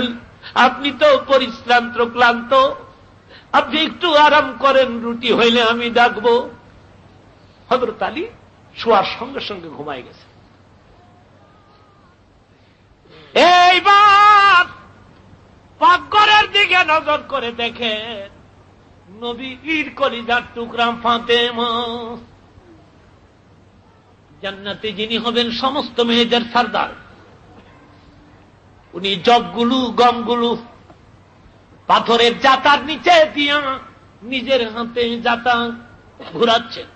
আপনি তো পরিশ্রান্ত ক্লান্ত, আপনি একটু আরাম করেন, রুটি হইলে আমি ডাকবো। হযরত আলী শোয়ার সঙ্গে সঙ্গে ঘুমায় গেছে। এইবার পাকঘরের দিকে নজর করে দেখেন নবীর কলিজার টুকরা ফাতেমা, জান্নাতে যিনি হবেন সমস্ত মেয়েদের সরদার, উনি জবগুলো গমগুলো পাথরের জাতার নিচে দিয়া নিজের হাতে জাতা ঘুরাচ্ছেন।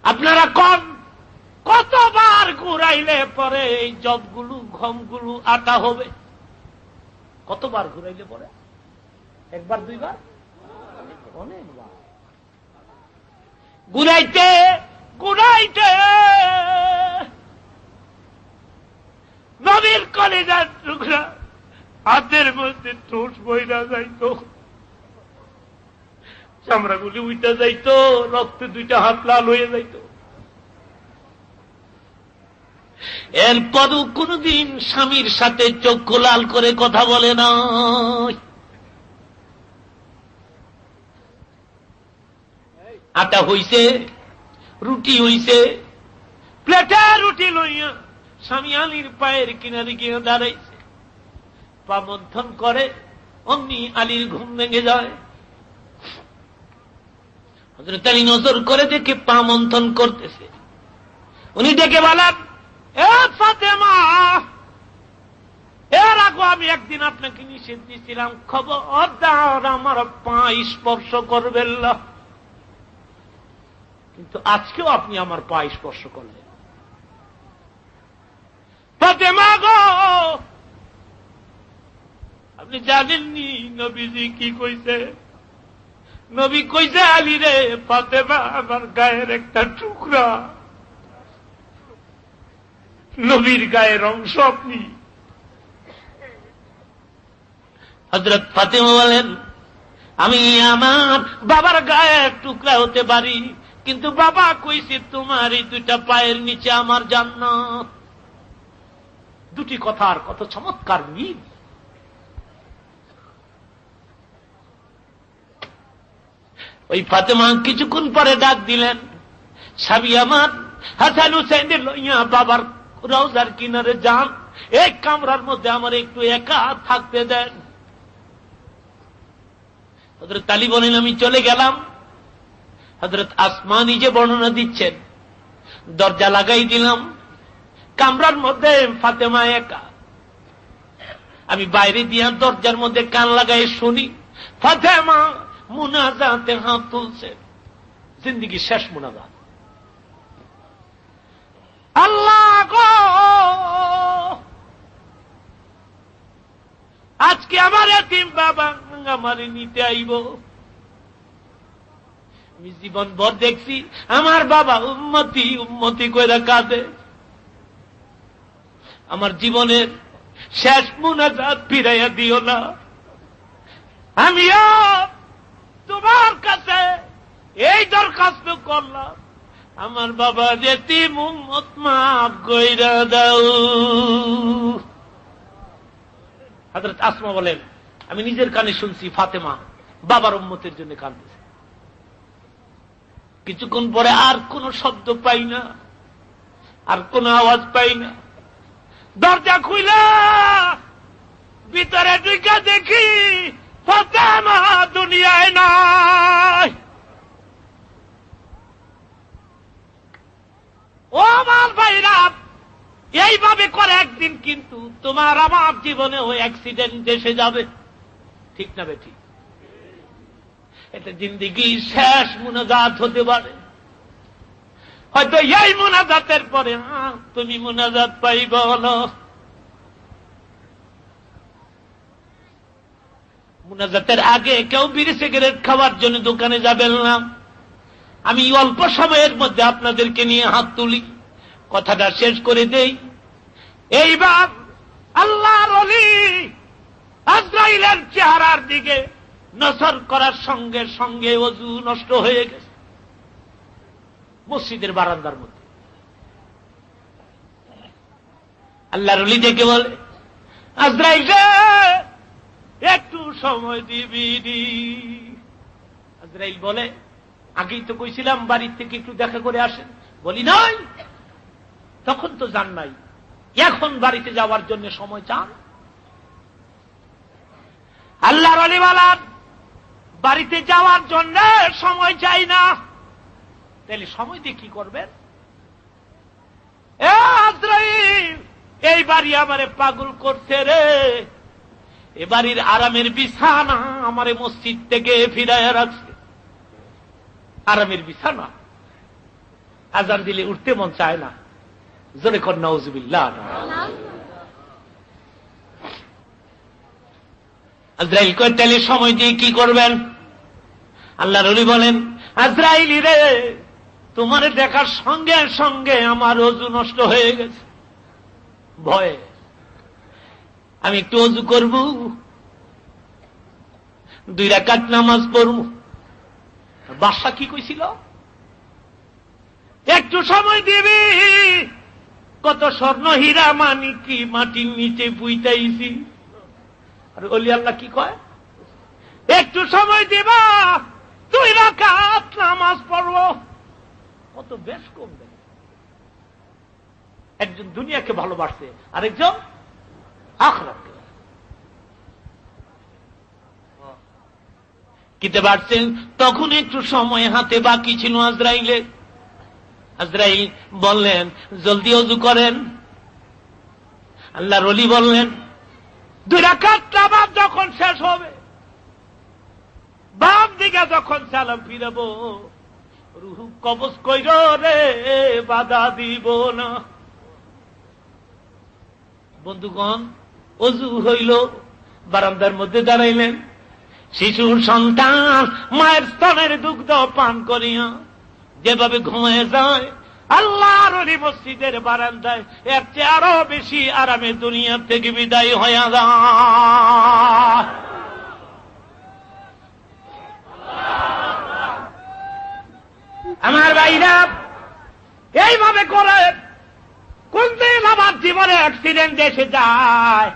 আপনারা কতবার ঘুরাইলে পরে এই জবগুলো গমগুলো আটা হবে? কতবার ঘুরাইলে পরে? একবার দুইবার? অনেকবার ঘুরাইতে ঘুরাইতে নবীর কলিজার টুকরা হাতের মধ্যে ঠোঁট বইরা যাইত, চামড়াগুলি উইটা যাইত, রক্তে 2টা হাত লাল হয়ে যাইত। এরপরও কোনদিন স্বামীর সাথে চক্ষু লাল করে কথা বলে না। আটা হইছে, রুটি হইছে, প্লেটে রুটি লইয়া স্বামী আলীর পায়ের কিনারে গিয়ে দাঁড়াইছে, পা মন্থন করে, অমনি আলীর ঘুম ভেঙে যায়। হযরত আলী নজর করে দেখে পা মন্থন করতেছে, উনি ডেকে বলেন এ ফাতেমা, এর আগে আমি একদিন আপনাকে নিষেধ দিয়েছিলাম খবরদার আমার পা স্পর্শ করবেন না, কিন্তু আজকেও আপনি আমার পা স্পর্শ করলেন। ফাতেমা গো, আপনি জানেননি নবীজি কি কইছে? নবী কইছে আলী রে, ফাতেমা আমার গায়ের একটা টুকরা, নবীর গায়ের অংশ আপনি। হযরত ফাতেমা বলেন আমি আমার বাবার গায়ের টুকরা হতে পারি, কিন্তু বাবা কইছে তোমার এই 2টা পায়ের নিচে আমার জান্নাত। দুটি কথার কত চমৎকার মিল। ওই ফাতেমা কিছুক্ষণ পরে ডাক দিলেন, স্বামী আমার হাসান হুসাইনের লইয়া বাবার রওজার কিনারে যান, এই কামরার মধ্যে আমার একটু একা থাকতে দেন। হযরত আলী বলেন আমি চলে গেলাম। হযরত আসমা নিজে বর্ণনা দিচ্ছেন, দরজা লাগাই দিলাম, কামরার মধ্যে ফাতেমা একা। আমি বাইরে দিয়া দরজার মধ্যে কান লাগাই শুনি ফাতেমা মুনাজাতে হাত তুলছে, জিন্দেগি শেষ মুনাজাত। আল্লাহ গো, আজকে আমার এতিম বাবা আমার নিতে আইব। আমি জীবন ভর দেখছি আমার বাবা উম্মতি উম্মতি কইরা কাঁদে। আমার জীবনের শেষ মুনাজাত ফিরাইয়া দিও না। আমিও তোমার কাছে এই দরখাস্ত করলাম, আমার বাবা এতিম উম্মত মাফ কইরা দাও। হযরত আসমা বলেন, আমি নিজের কানে শুনছি ফাতেমা বাবার উম্মতের জন্য কাঁদতেছে। কিছুক্ষণ পরে আর কোন শব্দ পাই না, আর কোন আওয়াজ পাই না। দরজা খুইলা ভিতরে ঢুকে দেখি ফাতেমা দুনিয়ায় নাই। ও আমার ভাইরা, এইভাবে করে একদিন কিন্তু তোমার আমার জীবনে ওই অ্যাক্সিডেন্ট এসে যাবে, ঠিক না বেটি? এটা জিন্দেগি শেষ মুনাজাত হতে পারে। হয়তো এই মুনাজাতের পরে তুমি মুনাজাত পাইব না। মুনাজাতের আগে কেউ বিড়ি সিগারেট খাওয়ার জন্য দোকানে যাবেন না। আমি অল্প সময়ের মধ্যে আপনাদেরকে নিয়ে হাত তুলি, কথাটা শেষ করে দেই। এইবার আল্লাহর ওলি আজরাইলের চেহারার দিকে নজর করার সঙ্গে সঙ্গে ওযু নষ্ট হয়ে গেছে মসজিদের বারান্দার মধ্যে। আল্লাহর ওলি দেখে বলে, আজরাইল একটু সময় দিবি। আজরাইল বলে, আগেই তো কইছিলাম বাড়ির থেকে একটু দেখা করে আসেন। বলি নাই, তখন তো যান নাই, এখন বাড়িতে যাওয়ার জন্য সময় চান? আল্লাহর ওলি বলেন, বাড়িতে যাওয়ার জন্য সময় চাই না। তাহলে সময় দিয়ে কি করবেন? আজরাইল, এই বাড়ি আমারে পাগল করছে রে। এ বাড়ির আরামের বিছানা আমারে মসজিদ থেকে ফিরাইয়া রাখছে। আরামের বিছানা, আজান দিলে উঠতে মন চায় না। জোরে কর নাউজুবিল্লাহ। আজরাইল কয়, তাহলে সময় দিয়ে কি করবেন? আল্লাহর ওলি বলেন, আজরাইল রে, তোমারে দেখার সঙ্গে সঙ্গে আমার ওযু নষ্ট হয়ে গেছে ভয়ে। আমি একটু ওযু করব, 2 রাকাত নামাজ পড়ব। বাদশা কি কইছিল? একটু সময় দিবি, কত স্বর্ণ হীরা মানিক কি মাটির নিচে পুইতাইছি। আর ওলি আল্লাহ কি কয়? একটু সময় দিবা, 2 রাকাত নামাজ পড়ব। কত বেশ কম দেয়। একজন দুনিয়াকে ভালোবাসছে, আরেকজন আখিরাতকে। কিতে পারছেন? তখন একটু সময় হাতে বাকি ছিল আজরাইলের। আজরাইল বললেন, জলদি ওযু করেন। আল্লাহর ওলি বললেন, 2 রাকাত নামাজ যখন শেষ হবে, বাম দিকে যখন সালাম ফিরাবো, রুহু কবজ কইর রে, বাধা দিব না। বন্ধুগণ, ওযু হইল, বারান্দার মধ্যে দাঁড়াইলেন। শিশুর সন্তান মায়ের স্তনের দুগ্ধ পান করিয়া যেভাবে ঘুমিয়ে যায়, আল্লাহর ওলি মসজিদের বারান্দায় এর চেয়ে আরো বেশি আরামে দুনিয়া থেকে বিদায় হয়ে যায়। আমার ভাইরা, এইভাবে করে কোন দিন আমার জীবনে অ্যাক্সিডেন্ট এসে যায়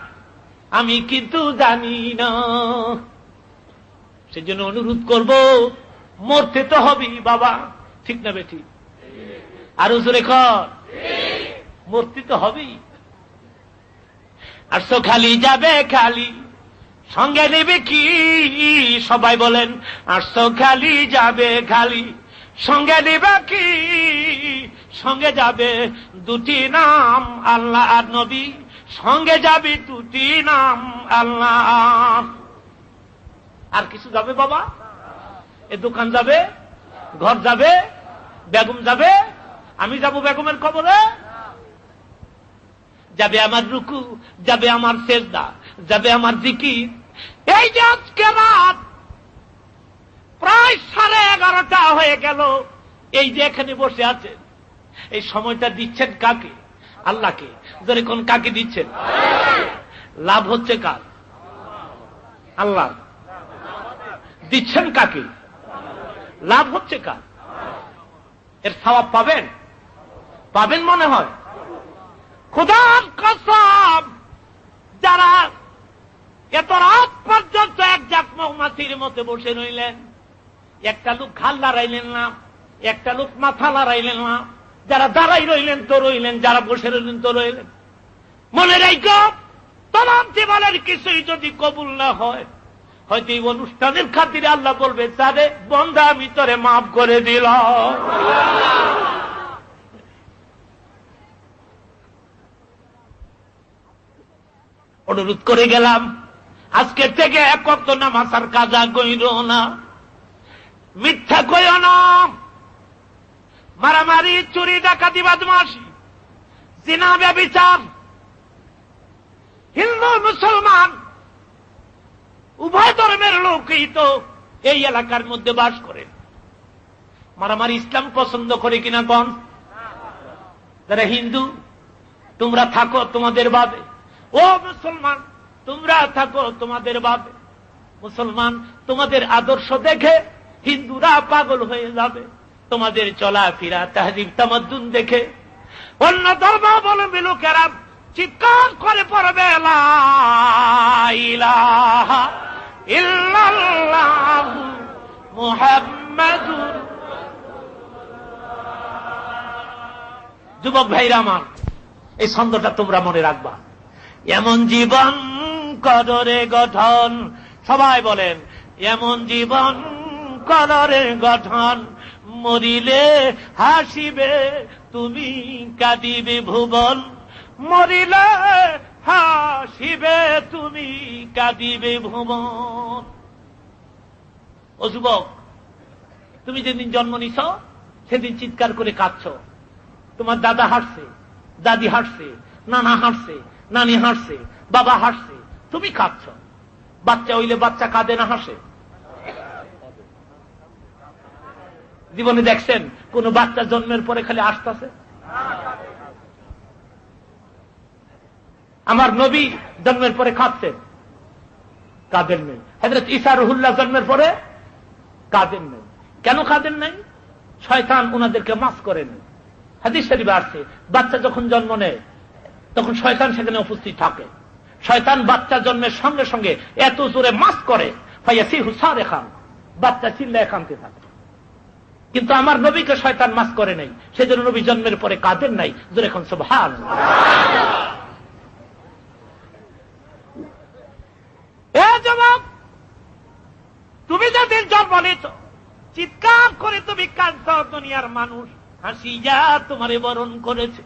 আমি কিন্তু জানি না। সেজন্য অনুরোধ করব, মরতে তো হবেই বাবা, ঠিক না বেটি? আরো জোরে কর, মরতে তো হবেই। আর তো খালি যাবে খালি, সঙ্গে নেবে কি? সবাই বলেন, আর তো খালি যাবে খালি, সঙ্গে নেবে কি? সঙ্গে যাবে 2টি নাম, আল্লাহ আর নবী। সঙ্গে যাবি দুটি নাম আল্লাহ। আর কিছু যাবে বাবা? এ দোকান যাবে, ঘর যাবে, বেগম যাবে, আমি যাব বেগমের কবরে? যাবে আমার রুকু, যাবে আমার সেজদা, যাবে আমার জিকির। এই যে আজকে রাত প্রায় 11:30 হয়ে গেল, এই যে এখানে বসে আছেন, এই সময়টা দিচ্ছেন কাকে? আল্লাহকে। যদি কোন কাকে দিচ্ছেন? লাভ হচ্ছে কার? আল্লাহ। দিচ্ছেন কাকে? লাভ হচ্ছে কার? এর সওয়াব পাবেন? পাবেন মনে হয়? খোদার কসম, যারা এত রাত পর্যন্ত এক জাক মৌমাছির মতো বসে রইলেন, একটা লোক ঘাল লড়াইলেন না, একটা লোক মাথা লড়াইলেন না, যারা দাঁড়াই রইলেন তো রইলেন, যারা বসে রইলেন তো রইলেন, মনে রাখো তোমার জীবনের কিছুই যদি কবুল না হয়, হয়তো এই অনুষ্ঠানের খাতিরে আল্লাহ বলবে, তারে বন্দা আমি তোরে মাফ করে দিলাম। অনুরোধ করে গেলাম, আজকে থেকে এক ওয়াক্ত নামাজ আর কাজা কইর না, মিথ্যা কইও না, মারামারি, চুরি, ডাকাতি, বদমাশি, জিনা, ব্যভিচার, হিন্দু মুসলমান উভয় ধর্মের লোকই তো এই এলাকার মধ্যে বাস করে। মারামারি ইসলাম পছন্দ করে কিনা কোন? যারা হিন্দু তোমরা থাকো তোমাদের ভাবে, ও মুসলমান তোমরা থাকো তোমাদের ভাবে। মুসলমান তোমাদের আদর্শ দেখে হিন্দুরা পাগল হয়ে যাবে, তোমাদের চলাফেরা তাহজিব তামাদ্দুন দেখে অন্য ধর্মাবলম্বী লোকেরা চিৎকার করে পড়বে লা ইলাহা ইল্লাল্লাহু মুহাম্মাদুর। যুবক ভাইরা আমার, এই ছন্দটা তোমরা মনে রাখবা। এমন জীবন কররে গঠন, সবাই বলেন, এমন জীবন কররে গঠন, মরিলে হাসিবে তুমি কাঁদিবে ভুবন, মরিলে হাসিবে তুমি কাঁদিবে ভুবন। ও যুবক, তুমি যেদিন জন্ম নিছ সেদিন চিৎকার করে কাঁদছ, তোমার দাদা হাসছে, দাদি হাসছে, নানা হাসছে, নানি হাসছে, বাবা হাসছে, তুমি কাঁদছ। বাচ্চা হইলে বাচ্চা কাঁদে না, হাসে? জীবনে দেখছেন কোন বাচ্চা জন্মের পরে খালি আসতেছে? আমার নবী জন্মের পরে কাঁদছেন, কাঁদেন নেই। হযরত ঈসা রুহুল্লাহ জন্মের পরে কাঁদেন নেই। কেন কাঁদেন নাই? শয়তান ওনাদেরকে মাফ করেন। হাদিস শরীফে আসছে, বাচ্চা যখন জন্ম নেয় তখন শয়তান সেখানে উপস্থিত থাকে। শয়তান বাচ্চা জন্মের সঙ্গে সঙ্গে এত জোরে মাস করে, ফায়াসিহু সারিখান, বাচ্চা চিল্লায় কাঁদতে থাকে। কিন্তু আমার নবীকে শয়তান মাস করে নাই, সেজন্য নবী জন্মের পরে কাঁদেন নাই। জোরে এখন সুবহানাল্লাহ। এ যুবক, তুমি যেদিন জন্ম নিত চিৎকার করে তুমি কাঁদছ, দুনিয়ার মানুষ হাসিয়া তোমারে বরণ করেছে।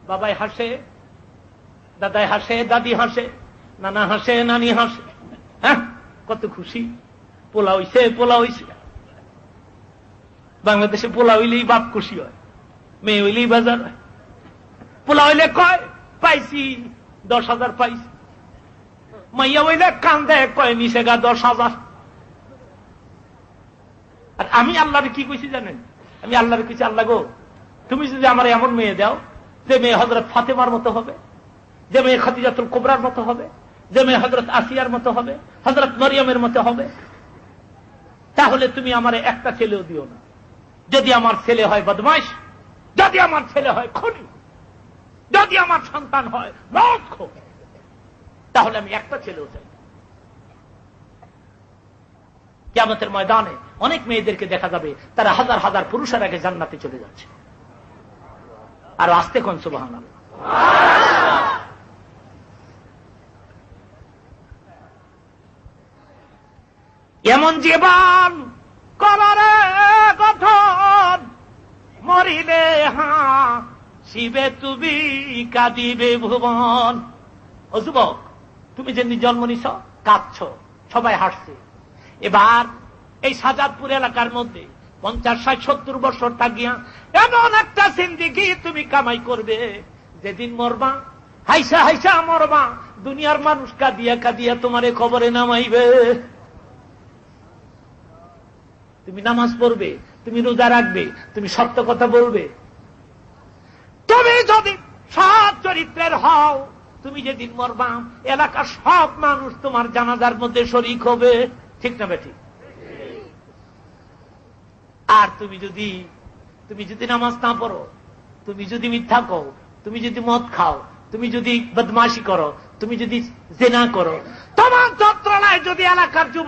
বাবাই হাসে, দাদাই হাসে, দাদি হাসে, নানা হাসে, নানি হাসে। হ্যাঁ, কত খুশি, পোলা হইছে, পোলা হইছে। বাংলাদেশে পোলা হইলেই বাপ খুশি হয়, মেয়ে হইলেই বাজার হয়। পোলা হইলে কয় পাইছি 10,000 পাইছি, মাইয়া হইলে কান্দে কয় নিচে গা 10,000। আর আমি আল্লাহরে কি কইছি জানেন? আমি আল্লাহরে কইছি, আল্লাহ গো, তুমি যদি আমার এমন মেয়ে দাও যে মেয়ে হযরত ফাতেমার মতো হবে, যে মেয়ে খাদিজাতুল কুবরার মতো হবে, যে মেয়ে হযরত আসিয়ার মতো হবে, হযরত মরিয়মের মতো হবে, তাহলে তুমি আমারে একটা ছেলেও দিও না। যদি আমার ছেলে হয় বদমাইশ, যদি আমার ছেলে হয় খুনি, যদি আমার সন্তান হয় মূর্খ, তাহলে আমি একটা ছেলেও চাই। কিয়ামতের ময়দানে অনেক মেয়েদেরকে দেখা যাবে তারা হাজার হাজার পুরুষের আগে জান্নাতে চলে যাচ্ছে। আর আসতে কোন সুবহানাল্লাহ। এমন জীবন করারে গঠন, মরিলে শিবে তুমি কাঁদিবে ভুবন। ও যুবক, তুমি যেদিন জন্ম নিছ কাঁদছ, সবাই হাসছে। এবার এই সাজাদপুর এলাকার মধ্যে 50, 60, 70 বছর থাকিয়া এমন একটা জিন্দেগি তুমি কামাই করবে, যেদিন মরবা হাইসা হাইসা মরবা, দুনিয়ার মানুষ কাঁদিয়া কাঁদিয়া তোমারে খবরে নামাইবে। তুমি নামাজ পড়বে, তুমি রোজা রাখবে, তুমি সত্য কথা বলবে, তুমি যদি সৎ চরিত্রের হও, তুমি যেদিন মরবা এলাকার সব মানুষ তোমার জানাজার মধ্যে শরীক হবে। ঠিক না বেঠি? আর তুমি যদি নামাজ না পড়ো, তুমি যদি মিথ্যা কও, তুমি যদি মদ খাও, তুমি যদি বদমাশি করো, তুমি যদি জিনা করো, তোমার যন্ত্রণায় যদি এলাকার